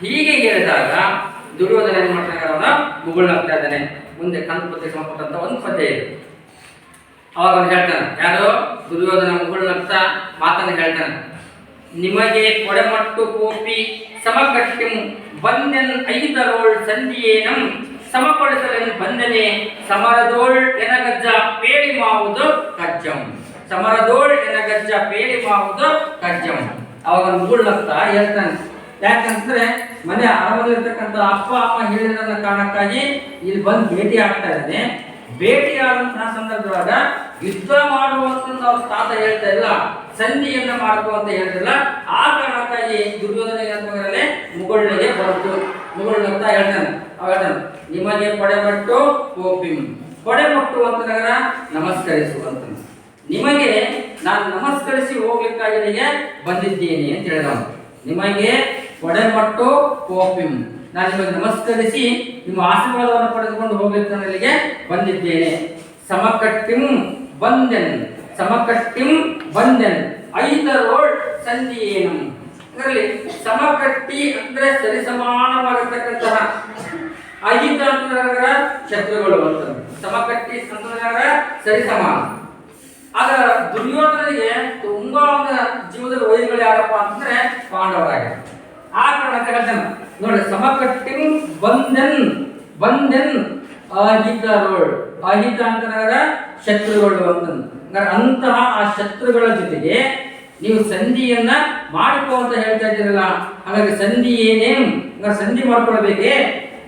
Speaker 1: ಹೀಗೆ ಹೇಳಿದಾಗ ದುರ್ಯೋಧನ ಏನ್ ಮಾಡ್ತಾನೆ, ಅವನ ಮುಗುಳ್ನಾಗ್ತಾ ಇದ್ದಾನೆ. ಮುಂದೆ ಕಂದಪತಿ ಸಂಬಂಧಪಟ್ಟಂತ ಒಂದು ಪದ್ಯ ಇದೆ. ಅವಾಗ ಅವನು ಹೇಳ್ತಾನೆ, ಯಾರು ದುರ್ಯೋಧನ ಮುಗುಳ್ನಾಗ್ತಾ ಮಾತನ್ನು ಹೇಳ್ತಾನೆ. ನಿಮಗೆ ಕೊಡೆಮಟ್ಟು ಕೋಪಿ ಸಮಕಟ್ಟಿಂ ಬಂದೆನ್ ಐದರೋಳ್ ಸಂಧಿಯೇನಂ ಸಮಪಡಿಸಲೆನ್ ಬಂದನೆ ಸಮರದೋಳ್ ಎನಗಜ್ಜ ಪೇಳಿ ಮಾವುದು ಕಜ್ಜಂ. ಸಮರದೋಳ್ ಎನಗಜ್ಜ ಪೇಳಿ ಮಾವುದು ಕಜ್ಜಂ. ಅವಾಗ ಮುಗುಳ್ನಾಗ್ತಾ ಹೇಳ್ತಾನೆ. ಯಾಕಂದ್ರೆ ಮನೆ ಅರಮನೆಯಲ್ಲಿರ್ತಕ್ಕಂಥ ಅಪ್ಪ ಅಮ್ಮ ಹೇಳಿದ ಕಾರಣಕ್ಕಾಗಿ ಇಲ್ಲಿ ಬಂದು ಭೇಟಿ ಆಗ್ತಾ ಇದ್ದಾನೆ. ಭೇಟಿ ಆದಂತಹ ಸಂದರ್ಭದೊಳಗ ಯುದ್ಧ ಮಾಡುವಂತ ಅವ್ರ ತಾತ ಹೇಳ್ತಾ ಇಲ್ಲ, ಸಂಧಿಯನ್ನ ಮಾಡ್ಕೋ ಅಂತ ಹೇಳ್ತಿಲ್ಲ. ಆ ಕಾರಣಕ್ಕಾಗಿ ದುರ್ಯೋಧನ ಏನಾಗ್ತದೆ ಮುಗುಳ್ಳಿಗೆ ಹೊರಟು ಮುಗುಳ್ನಂತ ಹೇಳ್ತಾನೆ. ಅವ ಹೇಳ್ತಾನೆ, ನಿಮಗೆ ಕೊಡೆಮಟ್ಟು ಕೋಪಿಂ, ಕೊಡೆಮಟ್ಟು ಅಂತ ನಮಸ್ಕರಿಸುವಂತ, ನಿಮಗೆ ನಾನು ನಮಸ್ಕರಿಸಿ ಹೋಗ್ಲಿಕ್ಕಾಗಿ ಬಂದಿದ್ದೇನೆ ಅಂತ ಹೇಳಿದವನು. ನಿಮಗೆ ಕೊಡೆಮಟ್ಟು ಕೋಪಿಂ, ನಾನು ನಿಮಗೆ ನಮಸ್ಕರಿಸಿ ನಿಮ್ಮ ಆಶೀರ್ವಾದವನ್ನು ಪಡೆದುಕೊಂಡು ಹೋಗ್ಲಿಕ್ಕೆ ಇಲ್ಲಿಗೆ ಬಂದಿದ್ದೇನೆ. ಸಮಕಟ್ಟಿಂ ಬಂದೆನ್ ಐದರೋಳ್ ಸಂಧಿಯೇನು. ಅದರಲ್ಲಿ ಸಮಕಟ್ಟಿ ಅಂದ್ರೆ ಸರಿಸಮಾನವಾಗಿರ್ತಕ್ಕಂತಹ, ಅಹಿತ ಅಂತಂದ್ರೆ ಶತ್ರುಗಳು ಅಂತ. ಸಮಕಟ್ಟಿ ಅಂತಂದ್ರೆ ಸರಿಸಮಾನ. ಆಗ ದುರ್ಯೋಧನಿಗೆ ತುಂಬಾ ಜೀವನದಲ್ಲಿ ವೈರಿಗಳು ಯಾರಪ್ಪ ಅಂತಂದ್ರೆ ಪಾಂಡವರಾಗ. ಆ ಕಾರಣಕ್ಕೆ ಹೇಳ್ತಾನೆ ನೋಡಿ, ಸಮಕಟ್ಟಿಂ ಬಂದೆನ್ ಅಹಿತರೋಳ್, ಅಹಿತ ಅಂತಂದ್ರೆ ಶತ್ರುಗಳು ಅಂತ. ಅಂತಹ ಆ ಶತ್ರುಗಳ ಜೊತೆಗೆ ನೀವು ಸಂಧಿಯನ್ನ ಮಾಡಿಕೋ ಅಂತ ಹೇಳ್ತಾ ಇದ್ದೀರಲ್ಲ. ಹಾಗಾಗಿ ಸಂಧಿ ಏನೇನು, ಸಂಧಿ ಮಾಡ್ಕೊಳ್ಬೇಕೇ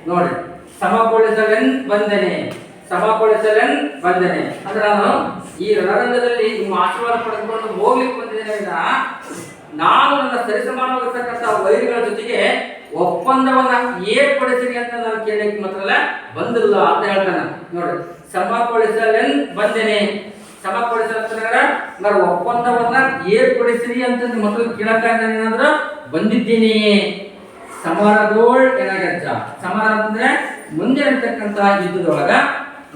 Speaker 1: ನೋಡಿ. ಸಮಗೊಳಿಸಲೆನ್ ಬಂದನೆ ಅಂದ್ರೆ ನಾನು ಈ ರಣರಂಗದಲ್ಲಿ ನಿಮ್ಮ ಆಶೀರ್ವಾದ ಪಡೆದುಕೊಂಡು ಹೋಗ್ಲಿಕ್ಕೆ ಬಂದಿದ್ದೇನೆ. ನಾನು ನನ್ನ ಸರಿಸಮಾನವಾಗಿರ್ತಕ್ಕಂಥ ವೈರಿಗಳ ಜೊತೆಗೆ ಒಪ್ಪಂದವನ್ನ ಏರ್ಪಡಿಸಿರಿ ಅಂತ ನಾನು ಕೇಳಲಿಕ್ಕೆ ಮಾತ್ರ ಬಂದಿಲ್ಲ ಅಂತ ಹೇಳ್ತಾನೆ ನೋಡಿ. ಸಮಗೊಳಿಸಲೆನ್ ಬಂದೆನೆ, ಸಮಗೊಳಿಸಲಂತಂದ್ರೆ ನಾನು ಒಪ್ಪಂದವನ್ನ ಏರ್ಪಡಿಸಿರಿ ಅಂತ ಮೊದಲು ಕೇಳಕ್ಕಾಗ ಬಂದಿದ್ದೇನೆಯೇ. ಸಮರದೋಳ್ ಎನಗಜ್ಜ, ಸಮರ ಅಂತಂದ್ರೆ ಮುಂದೆ ಇರತಕ್ಕಂತಹ ಯುದ್ಧದೊಳಗ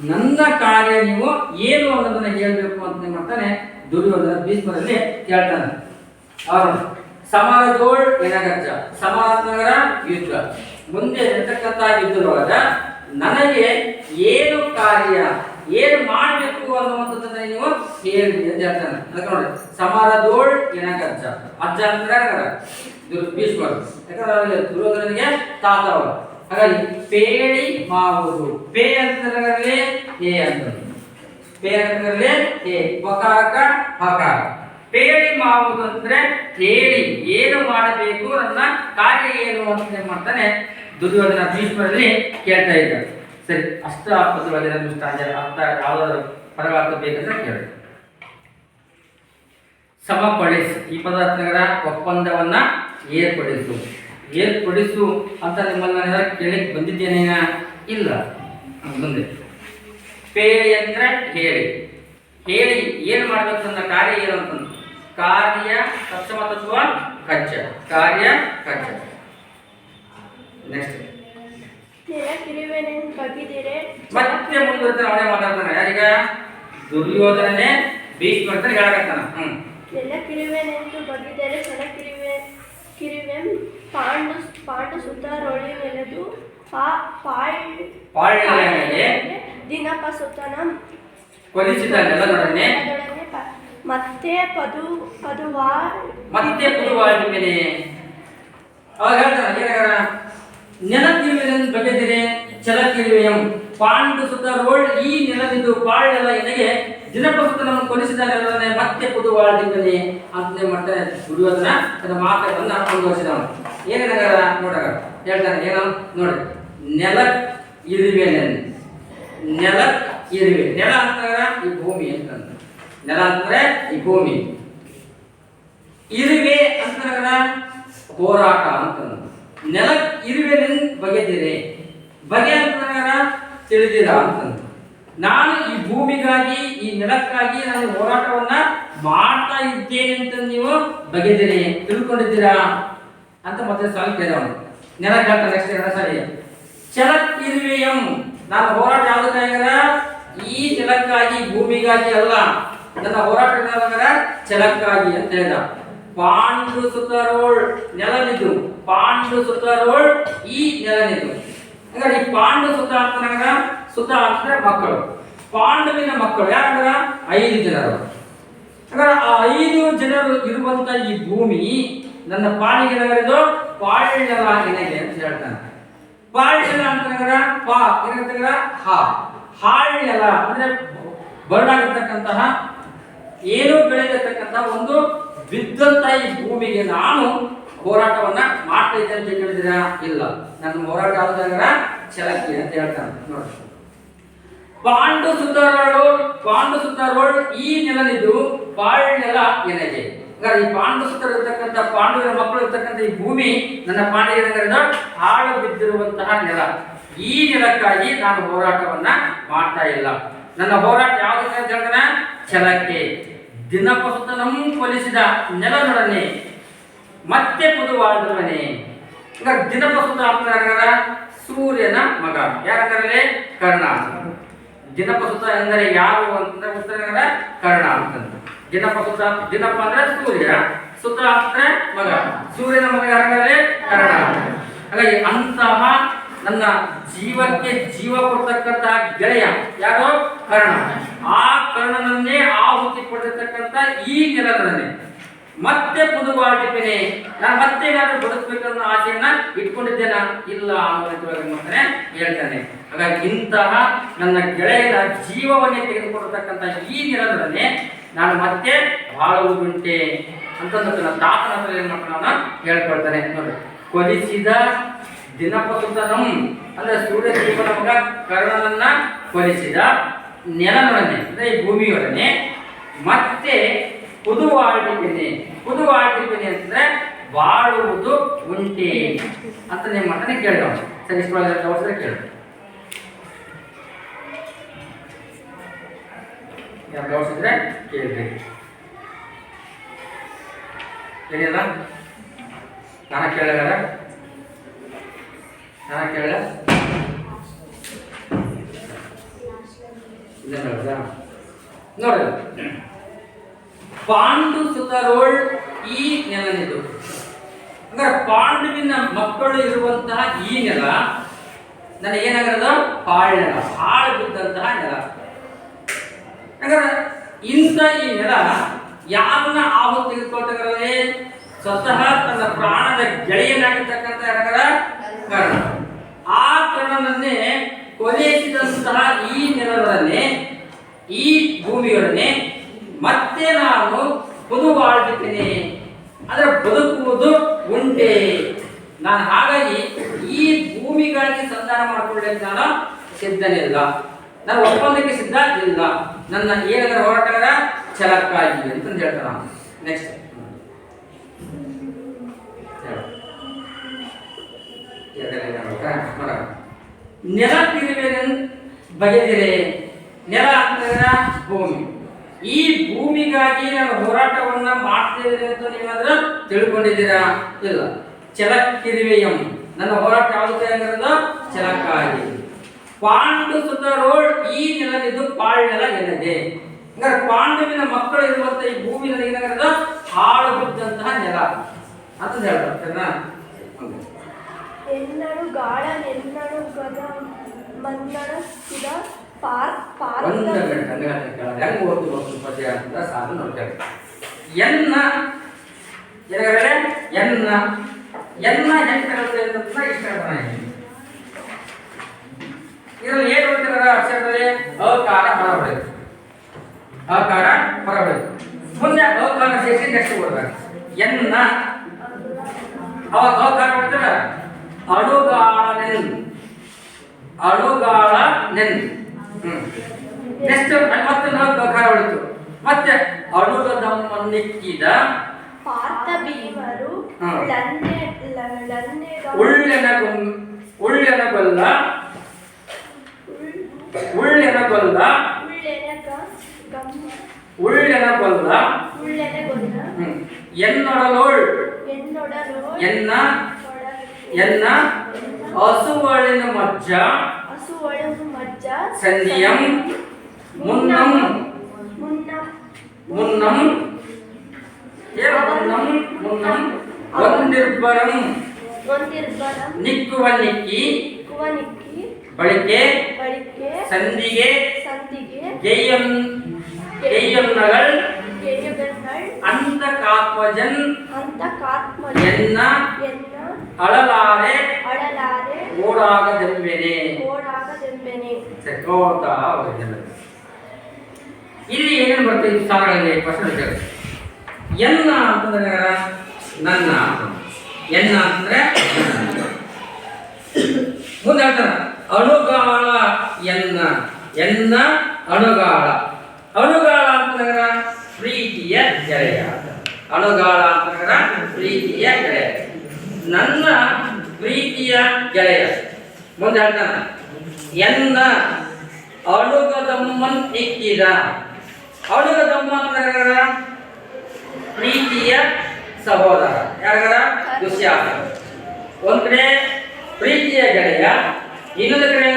Speaker 1: ನನ್ನ ಕಾರ್ಯ ನೀವು ಏನು ಅನ್ನೋದನ್ನ ಹೇಳ್ಬೇಕು ಅಂತ ಮಾಡ್ತಾನೆ ದುರ್ಯೋಧನ ಭೀಷ್ಮರಲ್ಲಿ ಕೇಳ್ತಾನೆ. ಅವರು ಸಮರದೋಳ್ ಎನಗಜ್ಜ, ಸಮರ ಯುದ್ಧ, ಮುಂದೆ ಇರತಕ್ಕಂತಹ ಯುದ್ಧದೊಳಗ ನನಗೆ ಏನು ಕಾರ್ಯ ಏನು ಮಾಡಬೇಕು ಅನ್ನುವಂಥದ್ದನ್ನ ನೀವು ಹೇಳಿ ಅಂತ ಹೇಳ್ತಾನೆ. ಅದಕ್ಕೆ ನೋಡಿ, ಸಮರದೋಳ್ ಎನಗಜ್ಜ, ಅಜ್ಜ ಅಂದ್ರೆ ಭೀಷ್ಮರು, ಯಾಕಂದ್ರೆ ದುರ್ಯೋಧನಿಗೆ ತಾತ ಅವರು. ಹಾಗಾಗಿ ಪೇಳಿ ಮಾಡುವುದು, ಪೇ ಅಂತಂದ್ರೆ ಹೇ ಅಂತ, ಪೇ ಅಂತಂದ್ರೆ ಹೇ, ಬಕಾಕ ಹಕಾರ. ಪೇಳಿ ಮಾಡುವುದು ಅಂದ್ರೆ ಹೇಳಿ ಏನು ಮಾಡಬೇಕು, ನನ್ನ ಕಾರ್ಯ ಏನು ಅಂತ ಮಾಡ್ತಾನೆ ದುರ್ಯೋಧನ ಭೀಷ್ಮರಲ್ಲಿ ಕೇಳ್ತಾ ಇದ್ದಾರೆ. ಸರಿ, ಅಷ್ಟ ಪದಗಳಲ್ಲಿ ಅರ್ಥ ಯಾವ್ದಾದ್ರು ಪದಗಳ ಬೇಕಂದ್ರೆ ಕೇಳಿ. ಸಮಪಡಿಸು, ಈ ಪದಾರ್ಥಗಳ ಒಪ್ಪಂದವನ್ನ ಏರ್ಪಡಿಸು ಅಂತ ನಿಮ್ಮನ್ನ ಕೇಳಿಕ್ ಬಂದಿದ್ದೇನೆ ಇಲ್ಲ. ಮುಂದೆ ಪೇಳಿ ಅಂದ್ರೆ ಹೇಳಿ ಏನು ಮಾಡ್ಬೇಕು ನನ್ನ ಕಾರ್ಯ ಏನು ಅಂತ. ಕಾರ್ಯ ಸಪ್ತಮ ತತ್ವ ಕಜ್ಜ, ಕಾರ್ಯ ಕಜ್ಜ. ನೆಕ್ಸ್ಟ್ ಮತ್ತೆ ಮುಂದುವರೆದ ಅವನೇ ಮಾತಾಡ್ತಾನೆ. ಯಾರೀಗ ದುರ್ಯೋಧನನೇ ಭೀಷ್ಮ ಅಂತ ಹೇಳಕತ್ತಾನ.
Speaker 4: ನೆಲಕ್ಕಿರುವೆನೆಂದು ಬಗೆದರೆ ಕಿರುವೆಂ ಪಾಂಡು ಸುತರೊಳಿ ನೆಲೆದು
Speaker 1: ಪಾಳ್ಯದಲ್ಲಿ
Speaker 4: ದಿನಪ ಸುತನಂ
Speaker 1: ಕೊಲಿಸಿದ ನೆಲದೊಡನೆ
Speaker 4: ಮತ್ತೆ
Speaker 1: ಪದುವಾಳ್ತಿದ್ದೇನೆ. ಅವಾಗ ಹೇಳ್ತಾರ ಏನಾಗಾರ ನೆಲಕ್ಕಿರುವೆನೆಂದು ಬಗೆದಿರೆ ಚಲಕ್ಕಿರುವೆಯಂ ಪಾಂಡು ಸುತರೋಳ್ ಈ ನೆಲದಿದ್ದು ಪಾಳ್ಯಲ ಎನಗೆ ದಿನಪಸುತನನ್ನು ಕೊಲಿಸಿದ ನೆಲದೊಡನೆ ಮತ್ತೆ ಪದುವಾಳ್ತಿದ್ದೇನೆ ಅಂತ ಮಾಡ್ತಾರೆ ದುರ್ಯೋಧನ. ತನ್ನ ಮಾತುಗಳನ್ನ ಮುಂದುವರಿಸಿದವನು. ಏನೇನಾಗಾರ ನೋಡಾಗ ಹೇಳ್ತಾನೆ ಏನೋ ನೋಡಿ, ನೆಲಕ್ ಇರುವೆನೆನ್ ನೆಲಕ್ ಇರುವೆ. ನೆಲ ಅಂತಂದ್ರೆ ಈ ಭೂಮಿ ಅಂತಂದ್ರೆ ನೆಲ ಅಂತಂದ್ರೆ ಈ ಭೂಮಿ. ಇರುವೆ ಅಂತಂದ್ರೆ ಹೋರಾಟ ಅಂತಂದ್ರೆ ನೆಲಕ್ ಇರುವೆನೆನ್ ಬಗೆದಿರೆ. ಬಗೆ ಅಂತಂದ್ರೆ ತಿಳಿದಿರ ಅಂತಂದ್ರೆ ನಾನು ಈ ಭೂಮಿಗಾಗಿ ಈ ನೆಲಕ್ಕಾಗಿ ನಾನು ಹೋರಾಟವನ್ನ ಮಾಡ್ತಾ ಇದ್ದೇನೆ ಅಂತ ನೀವು ಬಗೆದಿರಿ ತಿಳ್ಕೊಂಡಿದ್ದೀರಾ ಅಂತ ಮತ್ತೆ ಸಾಲ ಕೇಳಿದವನು. ನೆಲ ಹೇಳ್ತಾನೆ ನೆಕ್ಸ್ಟ್ ಎರಡ ಸಾರಿ ಚಲಕ್ ಇರುವೆಯಂ. ನಾನು ಹೋರಾಟ ಯಾವುದಕ್ಕಾಗ್ಯಾರ ಈ ನೆಲಕ್ಕಾಗಿ ಭೂಮಿಗಾಗಿ ಅಲ್ಲ, ನನ್ನ ಹೋರಾಟ ಛಲಕ್ಕಾಗಿ ಅಂತ ಹೇಳಿದ. ಪಾಂಡು ಸುತರೋಳ್ ನೆಲನಿದು ಪಾಂಡು ಸುತರೋಳ್ ಈ ನೆಲನಿದು. ಹಾಗಾದ್ರೆ ಈ ಪಾಂಡು ಸುತ ಅಂತ ಸುತ ಅಂದ್ರೆ ಮಕ್ಕಳು. ಪಾಂಡುವಿನ ಮಕ್ಕಳು ಯಾರಂದ್ರ 5 ಜನರು. ಹಾಗಾದ್ರೆ ಆ 5 ಜನರು ಇರುವಂತ ಈ ಭೂಮಿ ನನ್ನ ಪಾಲಿಗೆ ನಗರದು ಪಾಳ್ಯಲ ಎನಗೆ ಅಂತ ಹೇಳ್ತಾನೆ. ಪಾಳ್ಯಲ ಅಂತಂದ್ರ ಪಾ ಏನಂತಂದ್ರ ಹಾಳ್ಯಲ ಅಂದ್ರೆ ಬರಡಾಗಿರ್ತಕ್ಕಂತಹ ಏನು ಬೆಳೆದಿರ್ತಕ್ಕಂಥ ಒಂದು ಬಿದ್ದಂತ ಈ ಭೂಮಿಗೆ ನಾನು ಹೋರಾಟವನ್ನ ಮಾಡ್ತಾ ಇದ್ದೆ ಅಂತ ಹೇಳಿದಿರಾ? ಇಲ್ಲ, ನನ್ನ ಹೋರಾಟ ಆದಾಗ ಛಲಕ್ಕೆ ಅಂತ ಹೇಳ್ತಾನೆ ನೋಡಿ. ಪಾಂಡು ಸುತರೋಳ್ ಈ ನೆಲನಿದು ಪಾಳ್ಯಲ ಎನಗೆ. ಈ ಪಾಂಡು ಸುತ್ತರು ಇರ್ತಕ್ಕಂಥ ಪಾಂಡುವಿನ ಮಕ್ಕಳು ಇರ್ತಕ್ಕಂಥ ಈ ಭೂಮಿ ನನ್ನ ಪಾಂಡ್ಯನಗರದ ಹಾಳು ಬಿದ್ದಿರುವಂತಹ ನೆಲ. ಈ ನೆಲಕ್ಕಾಗಿ ನಾನು ಹೋರಾಟವನ್ನ ಮಾಡ್ತಾ ಇಲ್ಲ. ನನ್ನ ಹೋರಾಟ ಯಾವುದಕ್ಕೆ ಅಂತ ಹೇಳ್ತಾನೆ? ಛಲಕ್ಕೆ. ದಿನಪಸುತನಂ ಕೊಲಿಸಿದ ನೆಲದೊಡನೆ ಮತ್ತೆ ಪುದುವಾಳ್ದವನೇ. ದಿನಪಸುತ ಅಂತಂದ್ರ ಸೂರ್ಯನ ಮಗ. ಯಾರಂದ್ರೆ ಕರ್ಣ. ದಿನಪಸುತ ಎಂದರೆ ಯಾರು ಅಂತಂದ್ರೆ ಉತ್ತರ ಕರ್ಣ ಅಂತಂದ್ರೆ. ದಿನಪಸುತ ದಿನಪ ಅಂದ್ರೆ ಸೂರ್ಯ, ಸುತ ಅಂದ್ರೆ ಮಗ. ಸೂರ್ಯನ ಮಗ ಯಾರಂದ್ರೆ ಕರ್ಣ. ಹಾಗಾಗಿ ಅಂತಹ ನನ್ನ ಜೀವಕ್ಕೆ ಜೀವ ಕೊಡ್ತಕ್ಕಂತ ಗೆಳೆಯ ಯಾರು? ಕರ್ಣ. ಆ ಕರ್ಣನನ್ನೇ ಆಹುತಿ ಪಡೆದಿರ್ತಕ್ಕಂಥ ಈ ನೆಲದೊಡನೆ ಮತ್ತೆ ಪುದುವಾಳ್ತಿದ್ದೇನೆ. ನಾನು ಮತ್ತೆ ಏನಾದ್ರೂ ಬದುಕಬೇಕನ್ನೋ ಆಸೆಯನ್ನ ಇಟ್ಕೊಂಡಿದ್ದೇನ? ಇಲ್ಲ ಅನ್ನೋದಕ್ಕೆ ಹೇಳ್ತಾನೆ. ಹಾಗಾಗಿ ಇಂತಹ ನನ್ನ ಗೆಳೆಯನ ಜೀವವನ್ನೇ ತೆಗೆದುಕೊಂಡಿರ್ತಕ್ಕಂಥ ಈ ನೆಲದೊಡನೆ ನಾನು ಮತ್ತೆ ಬಾಳುವುದುಂಟೆ ಅಂತಂದು ನನ್ನ ತಾತನ ಹತ್ರ ಏನ್ ಮಾಡ್ತಾನ ಹೇಳ್ಕೊಳ್ತಾನೆ ನೋಡಿ. ಕೊಲಿಸಿದ ದಿನಪಸುತನಂ ಅಂದ್ರೆ ಸೂರ್ಯ ಜೀವನ ಮಗ ಕರ್ಣನನ್ನ ಕೊಲಿಸಿದ ನೆಲದೊಡನೆ ಅಂದ್ರೆ ಈ ಭೂಮಿಯೊಡನೆ ಮತ್ತೆ ಪುದುವಾಳ್ತಿದ್ದೇನೆ. ಪುದುವಾಳ್ತಿದ್ದೇನೆ ಅಂತಂದ್ರೆ ಬಾಳುವುದು ಉಂಟೆ ಅಂತ ನಿಮ್ಮ ಮಟ್ಟನೆ ಕೇಳಿದ. ಸರಿ, ಇಷ್ಟವಾದ ಕೇಳಿ ಗೌಸಿದ್ರೆ ಕೇಳ್ರಿ. ಏನಿಲ್ಲ ನಾನು ಕೇಳ ನೋಡಿ. ಪಾಂಡು ಸುತರೋಳ್ ಈ ನೆಲನಿದು. ಅಂದ್ರೆ ಪಾಂಡುವಿನ ಮಕ್ಕಳು ಇರುವಂತಹ ಈ ನೆಲ ನನಗೇನಾಗಿರೋದ ಪಾಳ್ಯಲ, ಹಾಳು ಬಿದ್ದಂತಹ ನೆಲ. ಹಾಗಾದ್ರೆ ಇಂಥ ಈ ನೆಲ ಯಾರನ್ನ ಆಹುತಿ ತೆಗೆದುಕೊಳ್ತಕ್ಕಂಥದ್ದೇ? ಸ್ವತಃ ತನ್ನ ಪ್ರಾಣದ ಗೆಳೆಯನಾಗಿರ್ತಕ್ಕಂಥ ಕರ್ಣ. ಆ ಕರ್ಣನನ್ನೇ ಕೊಲೆಸಿದಂತಹ ಈ ನೆಲದೊಡನೆ ಈ ಭೂಮಿಯೊಡನೆ ಮತ್ತೆ ನಾನು ಪುದುವಾಳ್ತಿದ್ದೇನೆ ಅಂದ್ರೆ ಬದುಕುವುದು ಉಂಟೆ. ನಾನು ಹಾಗಾಗಿ ಈ ಭೂಮಿಗಾಗಿ ಸಂಧಾನ ಮಾಡಿಕೊಳ್ಳಲಿಕ್ಕೆ ನಾನು ಸಿದ್ಧನಿಲ್ಲ, ನಾನು ಒಪ್ಪಂದಕ್ಕೆ ಸಿದ್ಧ ಇಲ್ಲ. ನನ್ನ ಏನಾದರೂ ಹೋರಾಟಗಾರ ಛಲಕ್ಕಾಗಿ ಅಂತಂದು ಹೇಳ್ತಾನ. ನೆಕ್ಸ್ಟ್ ನೆಲ ಕಿರುವೆನೆನ್ ಬಗೆದಿರೆ. ನೆಲ ಅಂತಂದ್ರ ಭೂಮಿ. ಈ ಭೂಮಿಗಾಗಿ ನಾನು ಹೋರಾಟವನ್ನ ಮಾಡ್ತಿದ್ದೇನೆ ಅಂತ ನೀವಾದ್ರೂ ತಿಳ್ಕೊಂಡಿದ್ದೀರಾ? ಇಲ್ಲ. ಛಲಕ್ಕಿರುವೆಯಂ ನನ್ನ ಹೋರಾಟ ಯಾವುದಕ್ಕೆ? ಛಲಕ್ಕಾಗಿ. ಪಾಂಡು ಸುತರೋಳ್ ಈ ನೆಲನಿದು ಪಾಳ್ಯಲ ಎನಗೆ. ಹಂಗಾರೆ ಪಾಂಡವಿನ ಮಕ್ಕಳು ಇರುವಂತ ಈ ಭೂಮಿ ನನಗೇನಾಗದ ಹಾಳು ಬಿದ್ದಂತಹ ನೆಲ ಅಂತ ಹೇಳ್ತಾರೆ.
Speaker 4: ಎನ್ನಡು ಗಾಳ ನೆನ್ನಡು ಗದ ಮನ್ನಡಸಿದ
Speaker 1: ಒಂದು ಗಂಟೆ ಹೆಂಗ್ ಓದ್ತು ಪದ್ಯ ಅಂತ ಸಾಲು ನೋಡ್ತೇವೆ. ಎನ್ನ ಏನಾಗಲ್ಲ ಎನ್ನ ಎನ್ನ ಹೆಂಗ್ ತಗೊಳ್ತೇವೆ ಅಂತ ಇಷ್ಟ ಇದರಲ್ಲಿ ಏನು ಹೇಳ್ತಿದಾರ ಅಕ್ಷರದಲ್ಲಿ ಅಕಾರ ಹೊರಬಳಿತು, ಅಕಾರ ಹೊರಬಳಿತು. ಮುಂದೆ ಅಕಾರ ಸೇರಿಸಿ ನೆಕ್ಸ್ಟ್ ಓದ್ಬೇಕು. ಎನ್ನ ಅವಾಗ ಅಕಾರ ಹೇಳ್ತಾರ ಅಡುಗಾಳನೆನ್, ಅಡುಗಾಳನೆನ್. ನೆಕ್ಸ್ಟ್ ಮತ್ತೆ ಅಕಾರ ಹೊಳಿತು. ಮತ್ತೆ ಅಡುಗದಮ್ಮನ್ನಿಕ್ಕಿದ
Speaker 4: ಪಾರ್ಥ ಭೀಮರು
Speaker 1: ಉಳ್ಳೆನಗೊಲ್ಲ ಎನ್ನೊಡಲೋಳ್ ಎನ್ನ ಎನ್ನ ಹಸುವಳಿನ ಮಜ್ಜ ಸಂಧಿಯಂ ಮುನ್ನಂ ಮುನ್ನಂ ಮುನ್ನಂ ಒಂದಿರ್ಬರಂ ನಿಕ್ಕುವ ನಿಕ್ಕಿ ಬಳಿಕೆ ಸಂಧಿಗೆ ಗೆಯ್ಯನ್ನಗಳ್ ಅಂತ ಕಾತ್ಮಜನ್ ಎನ್ನ ಅಳಲಾರೆ ಓಡಾಗದೆಂಬೆನೆ. ಇಲ್ಲಿ ಏನೇನು ಬರ್ತದೆ ಈ ಸ್ಥಾನಗಳಲ್ಲಿ ಪ್ರಶ್ನೆ ಎನ್ನ ಅಂತಂದ್ರೆ ನನ್ನ, ಎನ್ನ ಅಂತಂದ್ರೆ ಮುಂದೆ ಹೇಳ್ತಾರ ಅಣುಗಾಳ ಎನ್ನ, ಎನ್ನ ಅಣುಗಾಳ. ಅಣುಗಾಳ ಅಂತಂದ್ರೆ ಪ್ರೀತಿಯ ಗೆಳೆಯ, ಅಣುಗಾಳ ಅಂತಂದ್ರೆ ಪ್ರೀತಿಯ ಗೆಳೆಯ, ನನ್ನ ಪ್ರೀತಿಯ ಗೆಳೆಯ. ಮುಂದೆ ಹೇಳ್ತಾನ ಎನ್ನ ಅಣುಗದಮ್ಮನ್ ಇಕ್ಕಿದ. ಅಣುಗದಮ್ಮ ಅಂತಂದ್ರೆ ಪ್ರೀತಿಯ ಸಹೋದರ, ಯಾರ ದುಶ್ಯಾಸನ. ಒಂದ್ ಕಡೆ ಪ್ರೀತಿಯ ಗೆಳೆಯ, ಇನ್ನೊಂದು ಕಡೆ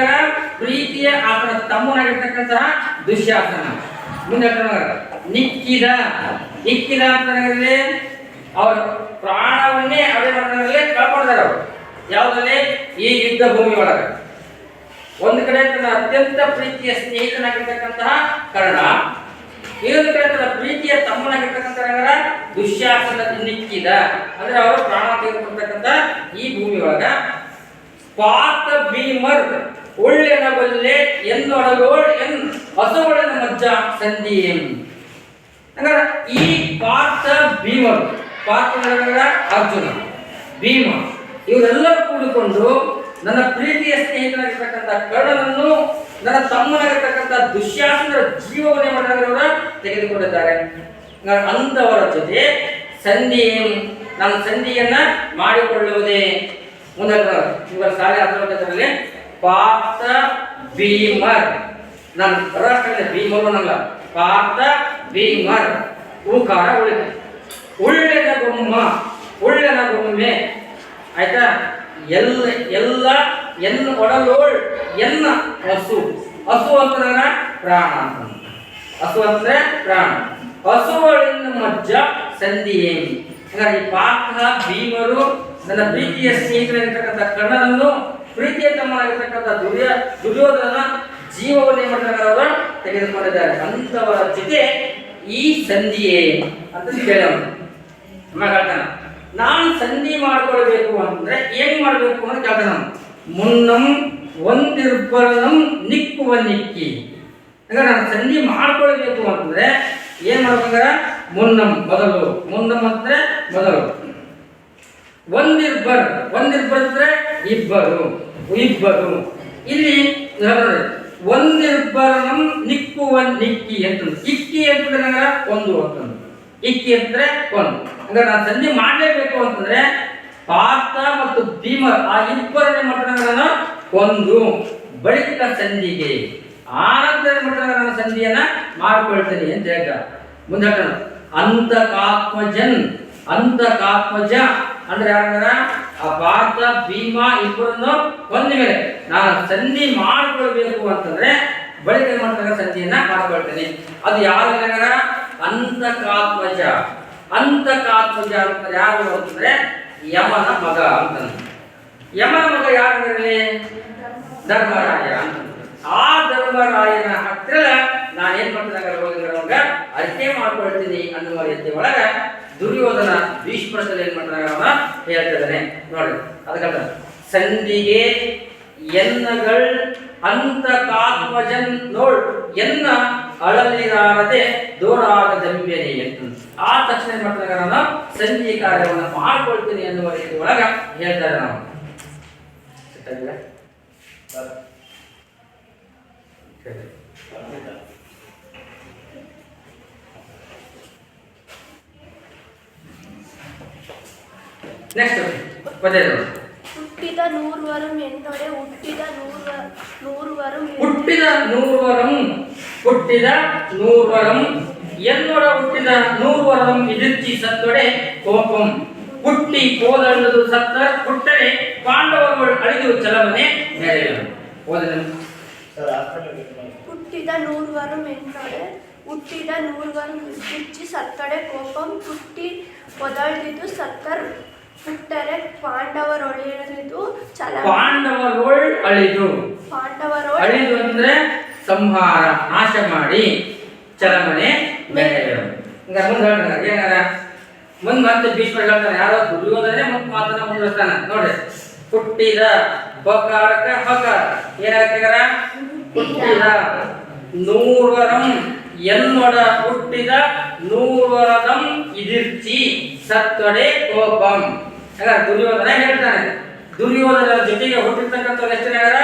Speaker 1: ಪ್ರೀತಿಯ ಆತನ ತಮ್ಮನಾಗಿರ್ತಕ್ಕಂತಹ ದುಶ್ಯಾಸನ. ಮುಂದೆ ನಿಕ್ಕಿದ, ನಿಕ್ಕಿದ ಅಂತಂದ್ರೆ ಅವರ ಪ್ರಾಣವನ್ನೇ ಅವರೇ ಕಳ್ಕೊಂಡಿದ್ದಾರೆ. ಅವರು ಯಾವುದಲ್ಲಿ ಈ ಯುದ್ಧ ಭೂಮಿ ಒಳಗೆ ಒಂದು ಕಡೆ ತನ್ನ ಅತ್ಯಂತ ಪ್ರೀತಿಯ ಸ್ನೇಹಿತನಾಗಿರ್ತಕ್ಕಂತಹ ಕರ್ಣ, ಇನ್ನೊಂದು ಕಡೆ ತನ್ನ ಪ್ರೀತಿಯ ತಮ್ಮನಾಗಿರ್ತಕ್ಕಂಥ ದುಶ್ಯಾಸನ ನಿಕ್ಕಿದ ಅಂದ್ರೆ ಅವರು ಪ್ರಾಣ ತೆಗೆದುಕೊಳ್ತಕ್ಕಂಥ ಈ ಭೂಮಿ ಒಳಗ ಪಾತ ಭೀಮರ್ ಒಳ್ಳೆನ ಬಲ್ಲೆ ಎನ್ನೊಡಲೋಳ್ ಎನ್ ಹಸುವಳಿನ ಮಜ್ಜ ಸಂಧಿ. ಅಂದ್ರೆ ಈ ಪಾತ ಭೀಮರು, ಪಾತ ಅರ್ಜುನ, ಭೀಮ ಇವರೆಲ್ಲರೂ ಕೂಡಿಕೊಂಡು ನನ್ನ ಪ್ರೀತಿಯ ಸ್ನೇಹಿತನಾಗಿರ್ತಕ್ಕಂಥ ಕರ್ಣನನ್ನು ನನ್ನ ತಮ್ಮನಾಗಿರ್ತಕ್ಕಂಥ ದುಶ್ಯಾಸನರ ಜೀವವನ್ನೇ ಮಾಡಿದವರ ತೆಗೆದುಕೊಂಡಿದ್ದಾರೆ. ಅಂಥವರ ಜೊತೆ ಸಂಧಿ, ನಾನು ಸಂಧಿಯನ್ನ ಮಾಡಿಕೊಳ್ಳುವುದೇ. ಮುಂದೆ ಇವರ ಸಾಲೆ ಹತ್ತರಲ್ಲಿ ಪಾತ ಭೀಮರ್, ನಾನು ರಾಷ್ಟ್ರದಲ್ಲಿ ಭೀಮರು ಅನ್ನಲ್ಲ, ಪಾತ ಭೀಮರ್ ಹೂಕಾರ ಉಳಿತು. ಉಳ್ಳೆನ ಗೊಮ್ಮ, ಉಳ್ಳೆನ ಗೊಮ್ಮೆ ಆಯ್ತಾ. ಎಲ್ಲ ಎನ್ನ ಒಡಲೋಳ್ ಎನ್ನ ಹಸು, ಹಸು ಅಂತಂದ್ರೆ ಪ್ರಾಣ ಅಂತ, ಹಸು ಅಂದ್ರೆ ಪ್ರಾಣ. ಹಸುವಳಿನ ಮಜ್ಜ ಸಂಧಿ. ಹಾಗಾಗಿ ಪಾತ ಭೀಮರು ನನ್ನ ಪ್ರೀತಿಯ ಸ್ನೇಹಿತನಾಗಿರ್ತಕ್ಕಂಥ ಕರ್ಣನನ್ನು ಪ್ರೀತಿಯ ತಮ್ಮನಾಗಿರ್ತಕ್ಕಂಥ ದುರ್ಯೋಧನ ಜೀವವನ್ನೇ ಮಾಡಿದವರ ತೆಗೆದುಕೊಂಡಿದ್ದಾರೆ. ಅಂಥವರ ಜೊತೆ ಈ ಸಂಧಿಯೇ ಅಂತ ಕೇಳೋಣ. ಹೇಳ್ತಾನೆ ನಾನು ಸಂಧಿ ಮಾಡ್ಕೊಳ್ಬೇಕು ಅಂತಂದ್ರೆ ಏನ್ ಮಾಡ್ಬೇಕು ಅಂತ ಕೇಳ್ತಾನ. ಮುನ್ನಂ ಒಂದಿರ್ಬರನಂ ನಿಕ್ಕುವ ನಿಕ್ಕಿ. ಅಂದ್ರೆ ನಾನು ಸಂಧಿ ಮಾಡ್ಕೊಳ್ಬೇಕು ಅಂತಂದ್ರೆ ಏನ್ ಮಾಡ್ಬೇಕಂದ್ರೆ ಮುನ್ನಂ ಮೊದಲು, ಮುನ್ನಂ ಅಂದ್ರೆ ಮೊದಲು, ಒಂದಿರ್ಬರ್, ಒಂದಿರ್ಬರ್ ಅಂದ್ರೆ ಇಬ್ಬರು, ಇಬ್ಬರು. ಇಲ್ಲಿ ಒಂದಿರ್ಬರನಂ ನಿಕ್ಕುವ ನಿಕ್ಕಿ ಅಂತ, ಇಕ್ಕಿ ಅಂತಂದ್ರೆ ಒಂದು ಅಂತಂದು, ಇಕ್ಕಿ ಅಂತಂದ್ರೆ ಒಂದು. ಅಂದ್ರೆ ನಾನು ಸಂಧಿ ಮಾಡಲೇಬೇಕು ಅಂತಂದ್ರೆ ಪಾರ್ಥ ಮತ್ತು ಭೀಮ ಆ ಇಬ್ಬರನ್ನ ಮಟ್ಟಗಳನ್ನು ಒಂದು ಬಳಿಕ ಸಂಧಿಗೆ ಆನಂತರ ಮಟ್ಟಗಳ ಸಂಧಿಯನ್ನ ಮಾಡಿಕೊಳ್ತೇನೆ ಅಂತ ಹೇಳ್ತಾರೆ. ಮುಂದೆ ಹೇಳ್ತಾನೆ ಅಂತಕಾತ್ಮಜನ್, ಅಂತಕಾತ್ಮಜ ಅಂದ್ರೆ ಯಾರಂದ್ರ ಆ ಪಾರ್ಥ ಭೀಮ ಇಬ್ಬರನ್ನು ಒಂದ ಮೇಲೆ ನಾನು ಸಂಧಿ ಮಾಡಿಕೊಳ್ಬೇಕು ಅಂತಂದ್ರೆ ಬಳಿಕ ಏನ್ ಮಾಡ್ತಾರೆ ಸಂಧಿಯನ್ನ ಮಾಡ್ಕೊಳ್ತೇನೆ. ಅದು ಯಾವ್ದಾರ ಅಂತಕಾತ್ಮಜ. ಅಂತಕಾತ್ಮಜ ಅಂತ ಯಾರು ಅಂತಂದ್ರೆ ಯಮನ ಮಗ ಅಂತ. ಯಮನ ಮಗ ಯಾರಲ್ಲಿ ಧರ್ಮರಾಯ ಅಂತ. ಆ ಧರ್ಮರಾಯನ ಹತ್ರ ನಾನೇನ್ ಮಾಡ್ತಾಗ ಅರಿಕೆ ಮಾಡ್ಕೊಳ್ತೀನಿ ಅನ್ನುವ ರೀತಿ ಒಳಗ ದುರ್ಯೋಧನ ಭೀಷ್ಮರಲ್ಲಿ ಏನ್ ಮಾಡ್ತಾಗ ಹೇಳ್ತಿದ್ದಾನೆ ನೋಡಿ. ಅದಕ್ಕಂತ ಸಂಧಿಗೆ ಎನ್ನಗಳ್ ಅಂತಕಾತ್ಮಜನ್ ನೋಡ್ ಎನ್ನ ಅಳಲಿರಾರದೆ ದೋರಾಗದಂಬೆನೆ ಅಂತ. ಆ ತಕ್ಷಣ ಏನ್ ಮಾಡ್ತಾಗ ನಾನು ಸಂಧಿ ಕಾರ್ಯವನ್ನು ಮಾಡ್ಕೊಳ್ತೀನಿ ಅನ್ನುವ ರೀತಿ ಒಳಗ ಹೇಳ್ತಾರೆ ನಾವು. ನೆಕ್ಸ್ಟ್ ಪದ್ಯಗಳು.
Speaker 4: ಹುಟ್ಟಿದ ನೂರ್ವರಂ ಎನ್ನೊಡೆ ಹುಟ್ಟಿದ ನೂರ್ವರಂ
Speaker 1: ಹುಟ್ಟಿದ ನೂರ್ವರಂ ಹುಟ್ಟಿದ ನೂರ್ವರಂ ಎನ್ನೊಡ ಹುಟ್ಟಿದ ನೂರ್ವರಂ ಇದಿರ್ಚಿ ಸತ್ತೊಡೆ ಕೋಪಂ ಹುಟ್ಟಿ ಪೋದಳ್ಳದು ಸತ್ತ ಹುಟ್ಟರೆ ಪಾಂಡವಗಳು ಅಳಿದು ಚಲವನೆ ನೆರೆಯಲು.
Speaker 4: ಹುಟ್ಟಿದ ನೂರ್ವರಂ ಎನ್ನೊಡೆ ಹುಟ್ಟಿದ ನೂರ್ವರಂ ಇದಿರ್ಚಿ ಸತ್ತೊಡೆ ಕೋಪಂ ಹುಟ್ಟಿ ಪೊದಳ್ದಿದು ಸತ್ತರ್ ಹುಟ್ಟರೆ ಪಾಂಡವರೊಳಿದು ಚಲ
Speaker 1: ಪಾಂಡವರೋಳ್ ಅಳಿದು ಅಳಿದು ಅಂದ್ರೆ ಸಂಹಾರ ನಾಶ ಮಾಡಿ ಚಲಮನೆ ಮೆರೆಯಲು. ಈಗ ಮುಂದೆ ಹೇಳ್ತಾರೆ ಏನಾರ ಮುಂದೆ ಮತ್ತೆ ಭೀಷ್ಮ ಹೇಳ್ತಾನೆ ಯಾರೋ ದುರ್ಯೋಧನೆ ಮತ್ತೆ ಮಾತನ್ನ ಮುಂದುವರಿಸ್ತಾನ ನೋಡ್ರಿ. ಹುಟ್ಟಿದ ಬಕಾರಕ ಹಕಾರ ಏನಾಗ್ತಾರ ಹುಟ್ಟಿದ ನೂರ್ವರಂ ಎನ್ನೊಡ ಹುಟ್ಟಿದ ನೂರ್ವರದಂ ಇದಿರ್ಚಿ ಸತ್ತೊಡೆ ಕೋಪಂ. ದುರ್ಯೋಧನ ಹೇಳ್ತಾನೆ. ದುರ್ಯೋಧನ ಜೊತೆಗೆ ಹುಟ್ಟಿರ್ತಕ್ಕಂಥವ್ರು ಎಷ್ಟು ಜನ?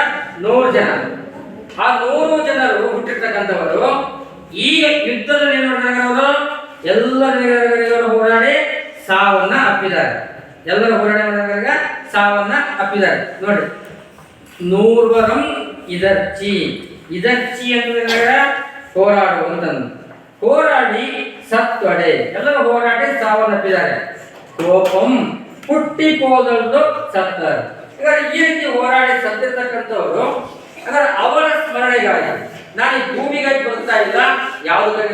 Speaker 1: 100 ಜನ. ಆ 100 ಜನರು ಹುಟ್ಟಿರ್ತಕ್ಕಂಥವರು ಈಗ ಯುದ್ಧದಲ್ಲಿ ಏನ್ ಮಾಡಿದಾಗ ಅವರು ಎಲ್ಲರ ಹೋರಾಡಿ ಸಾವನ್ನ ಅಪ್ಪಿದ್ದಾರೆ. ಎಲ್ಲರ ಹೋರಾಡಿ ಮಾಡಿದಾಗ ಸಾವನ್ನ ಅಪ್ಪಿದ್ದಾರೆ ನೋಡಿ. ನೂರ್ವರಂ ಇದರ್ಚಿ ಇದರ್ಚಿ ಅಂತಂದ್ರೆ ಹೋರಾಡು ಅಂತಂದು ಹೋರಾಡಿ ಸತ್ತೊಡೆ ಎಲ್ಲರೂ ಹೋರಾಡಿ ಸಾವನ್ನಪ್ಪಿದ್ದಾರೆ. ಕೋಪಂ ಹುಟ್ಟಿ ಪೋದಳ್ದು ಸತ್ತರು. ಈಗ ಈ ರೀತಿ ಹೋರಾಡಿ ಸತ್ತಿರ್ತಕ್ಕಂಥವ್ರು ಅಂದ್ರೆ ಅವರ ಸ್ಮರಣೆಗಾಗಿ ನಾನು ಈ ಭೂಮಿಗಾಗಿ ಬರ್ತಾ ಇಲ್ಲ, ಯಾವುದಕ್ಕಾಗಿ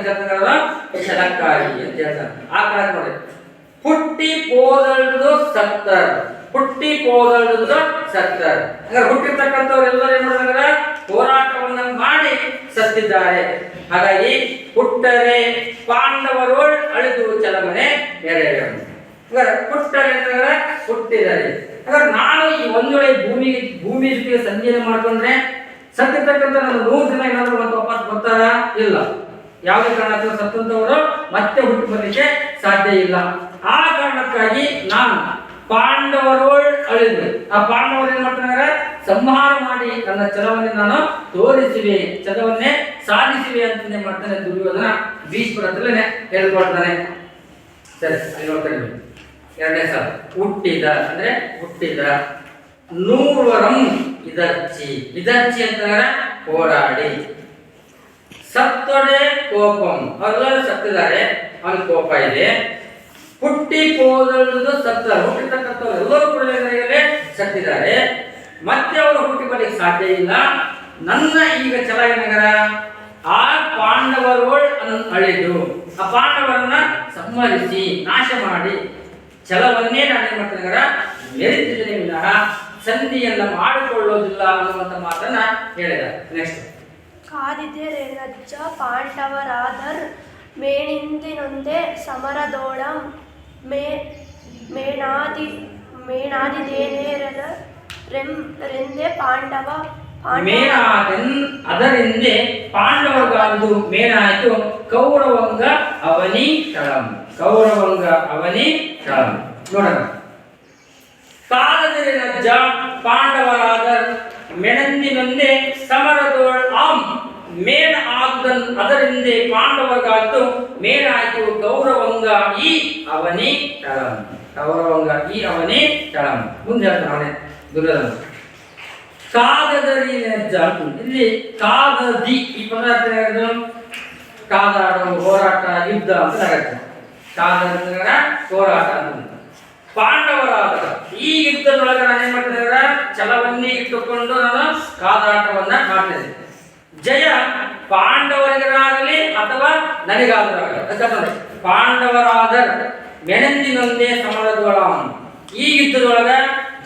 Speaker 1: ಕ್ಷಣಕ್ಕಾಗಿ ಅಂತ ಹೇಳ್ತಾರೆ. ಆ ಕಾರಣ ನೋಡಿ ಹುಟ್ಟಿ ಪೋದಳ್ದು ಸತ್ತರ್ ಹುಟ್ಟಿ ಪೋದಳ್ದು ಸತ್ತರ್. ಅಂದ್ರೆ ಹುಟ್ಟಿರ್ತಕ್ಕಂಥವ್ರು ಎಲ್ಲರೂ ಏನ್ ಮಾಡಿದ್ರೆ ಹೋರಾಟವನ್ನ ಮಾಡಿ ಸತ್ತಿದ್ದಾರೆ. ಹಾಗಾಗಿ ಹುಟ್ಟರೆ ಪಾಂಡವರೋಳ್ ಅಳಿದು ಚಲಮನೆ ಎರೆಯರು. ಹುಟ್ಟರೆ ಅಂತಂದ್ರೆ ಹುಟ್ಟಿದ್ದಾರೆ. ಹಾಗಾದ್ರೆ ನಾನು ಈ ಒಂದ್ ವೇಳೆ ಭೂಮಿ ಜೊತೆಗೆ ಸಂಧಿಯನ್ನು ಮಾಡ್ಕೊಂಡ್ರೆ ಸತ್ತಿರ್ತಕ್ಕಂಥ ನನ್ನ 100 ಜನ ಏನಾದ್ರು ಮತ್ತೆ ವಾಪಸ್ ಬರ್ತಾರ? ಇಲ್ಲ. ಯಾವುದೇ ಕಾರಣಕ್ಕೂ ಸತ್ತಂತವರು ಮತ್ತೆ ಹುಟ್ಟು ಬರಲಿಕ್ಕೆ ಸಾಧ್ಯ ಇಲ್ಲ. ಆ ಕಾರಣಕ್ಕಾಗಿ ನಾನು ಪಾಂಡವರೋಳ್ ಅಳಿದು ಆ ಪಾಂಡವರು ಏನ್ ಮಾಡ್ತಾರೆ ಸಂಹಾರ ಮಾಡಿ ನನ್ನ ಛಲವನ್ನೇ ನಾನು ತೋರಿಸಿವೆ, ಛಲವನ್ನೇ ಸಾಧಿಸಿವೆ ಅಂತಂದೇ ಮಾಡ್ತಾನೆ ದುರ್ಯೋಧನ ಭೀಷ್ಮರ ಹತ್ರನೇ ಹೇಳ್ಕೊಳ್ತಾನೆ. ಸರಿ ಅಲ್ಲಿ ನೋಡ್ತಾರೆ. 2ನೇ ಸಾಲ ಹುಟ್ಟಿದ ಅಂದ್ರೆ ಹುಟ್ಟಿದ ನೂರ್ವರಂ ಇದರ್ಚಿ ಇದರ್ಚಿ ಅಂತಂದ್ರೆ ಹೋರಾಡಿ ಸತ್ತೊಡೆ ಕೋಪಂ ಅವರೆಲ್ಲರೂ ಸತ್ತಿದ್ದಾರೆ, ಅವನಿಗೆ ಕೋಪ ಇದೆ. ಹುಟ್ಟಿ ಪೋದಳ್ದು ಸತ್ತರು ಹುಟ್ಟಿರ್ತಕ್ಕಂಥವ್ರು ಎಲ್ಲರೂ ಕೂಡ ಸತ್ತಿದ್ದಾರೆ, ಮತ್ತೆ ಅವರು ಹುಟ್ಟಿ ಬರ್ಲಿಕ್ಕೆ ಸಾಧ್ಯ ಇಲ್ಲ. ನನ್ನ ಈಗ ಛಲ ಏನಗರ ಆ ಪಾಂಡವರೋಳ್ ಅಳಿದು ಆ ಪಾಂಡವರನ್ನ ಸಂಹರಿಸಿ ನಾಶ ಮಾಡಿ ಛಲವನ್ನೇ ನಾನೇನ್ ಮಾಡ್ತೇನೆ ಮೆರಿತಿದ್ದೇನೆ ವಿನಃ ಸಂಧಿಯನ್ನ ಮಾಡಿಕೊಳ್ಳೋದಿಲ್ಲ ಅನ್ನುವಂತ ಮಾತನ್ನ ಹೇಳಿದ. ನೆಕ್ಸ್ಟ್
Speaker 4: ಕಾದಿದೆರೆನಜ್ಜ ಪಾಂಡವರಾದರ್ ಮೇಣಿಂದಿನೊಂದೇ ಸಮರದೋಳಂ ಮೇಣಾದಿದೇನೇರದ ರೆಂದೆ ಪಾಂಡವ
Speaker 1: ಮೇಣಾದನ್ ಅದರಿಂದೆ ಪಾಂಡವಗಾದು ಮೇಣಾಯಿತು ಕೌರವಂಗ ಅವನಿ ತಳಂ ಕೌರವಂಗ ಅವನಿ ತಳಂ. ನೋಡೋಣ. ಕಾದದಿರನಜ್ಜ ಪಾಂಡವರಾದ ಮೆಣಂದಿನೊಂದೇ ಸಮರದೋಳ್ ಆಂ ಮೇಣ ಆದನ್ ಅದರಿಂದ ಪಾಂಡವಗಾದ್ದು ಮೇಣಾಯಿತು ಕೌರವಂಗ ಈ ಅವನಿ ತಳಂ ಕೌರವಂಗ ಈ ಅವನಿ ತಳಂ. ಮುಂದೆ ಹೇಳ್ತಾನೆ ದುರ್ಯೋಧನ. ಕಾದದರಿನಜ್ಜ ಇಲ್ಲಿ ಕಾದದಿ ಈ ಪದಾರ್ಥ ಕಾದಾಡೋ ಹೋರಾಟ ಯುದ್ಧ ಅಂತ ಆಗುತ್ತೆ. ಕಾದರ ಹೋರಾಟ ಅಂತ ಪಾಂಡವರಾದ ಈ ಯುದ್ಧದೊಳಗೆ ನಾನೇನ್ ಮಾಡ್ತಿದ್ದಾರೆ ಛಲವನ್ನೇ ಇಟ್ಟುಕೊಂಡು ನಾನು ಕಾದಾಟವನ್ನ ಮಾಡ್ತೇನೆ. ಜಯ ಪಾಂಡವರಿಗಾಗಲಿ ಅಥವಾ ನನಗಾದರೂ ಆಗಲಿ. ಪಾಂಡವರಾದ ಮೆಣಂದಿನೊಂದೇ ಸಮರದೊಳ. ಈ ಯುದ್ಧದೊಳಗ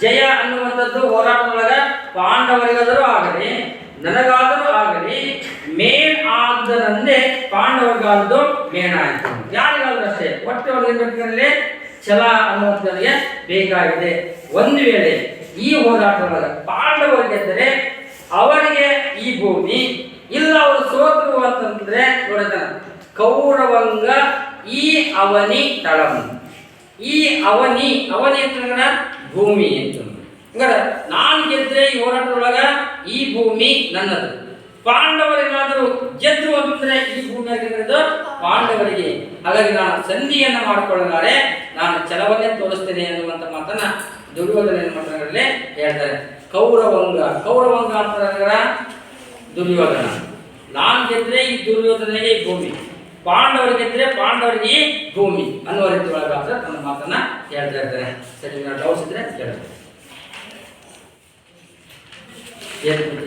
Speaker 1: ಜಯ ಅನ್ನುವಂಥದ್ದು ಹೋರಾಟದೊಳಗ ಪಾಂಡವರಿಗಾದರೂ ಆಗಲಿ ನನಗಾದರೂ ಆಗಲಿ ಮೇನ್ ಆಗದಂದೇ ಪಾಂಡವರಿಗಾದ್ದು ಮೇನ್ ಆಯಿತು. ಯಾರಿಗಾದ್ರೂ ಅಷ್ಟೇ ಒಟ್ಟು ಅವ್ರಿಗೆ ಛಲ ಅನ್ನುವಂಥವ್ರಿಗೆ ಬೇಕಾಗಿದೆ. ಒಂದು ವೇಳೆ ಈ ಹೋರಾಟದೊಳಗ ಪಾಂಡವರು ಗೆದ್ದರೆ ಅವರಿಗೆ ಈ ಭೂಮಿ, ಇಲ್ಲ ಅವರು ಸೋತರು ಅಂತಂದ್ರೆ ನೋಡ್ತಾನ ಕೌರವಂಗ ಈ ಅವನಿ ತಳಂ. ಈ ಅವನಿ ಅಂತಂದ್ರೆ ಭೂಮಿ ಅಂತ. ನಾನು ಗೆದ್ರೆ ಈ ಹೋರಾಟದೊಳಗ ಈ ಭೂಮಿ ನನ್ನದು. ಪಾಂಡವರೇನಾದರೂ ಗೆದ್ರು ಅಂತಂದ್ರೆ ಈ ಭೂಮಿ ಆಗಿರೋದು ಪಾಂಡವರಿಗೆ. ಹಾಗಾಗಿ ನಾನು ಸಂಧಿಯನ್ನ ಮಾಡಿಕೊಳ್ಳಲಾರೆ, ನಾನು ಛಲವನ್ನೇ ತೋರಿಸ್ತೇನೆ ಅನ್ನುವಂಥ ಮಾತನ್ನ ದುರ್ಯೋಧನ ಮಾತನಾಡಲೇ ಹೇಳ್ತಾರೆ. ಕೌರವಂಗ ಅಂತ ದುರ್ಯೋಧನ. ನಾನು ಗೆದ್ರೆ ಈ ದುರ್ಯೋಧನಿಗೆ ಈ ಭೂಮಿ, ಪಾಂಡವರು ಗೆದ್ರೆ ಪಾಂಡವರಿಗೆ ಈ ಭೂಮಿ ಅನ್ನುವ ರೀತಿ ಒಳಗ ತನ್ನ ಮಾತನ್ನ ಹೇಳ್ತಾ ಇರ್ತಾರೆ. ಸರಿ, ನಾನು ಡೌಟ್ಸ್ ಇದ್ರೆ ಕೇಳ್ತಾರೆ.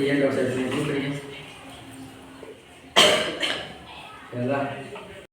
Speaker 1: ಏನು ಡೌಟ್ಸ್ ಇದ್ರೆ ನಿಮ್ಮ ಕಡೆಗೆ ಎಲ್ಲ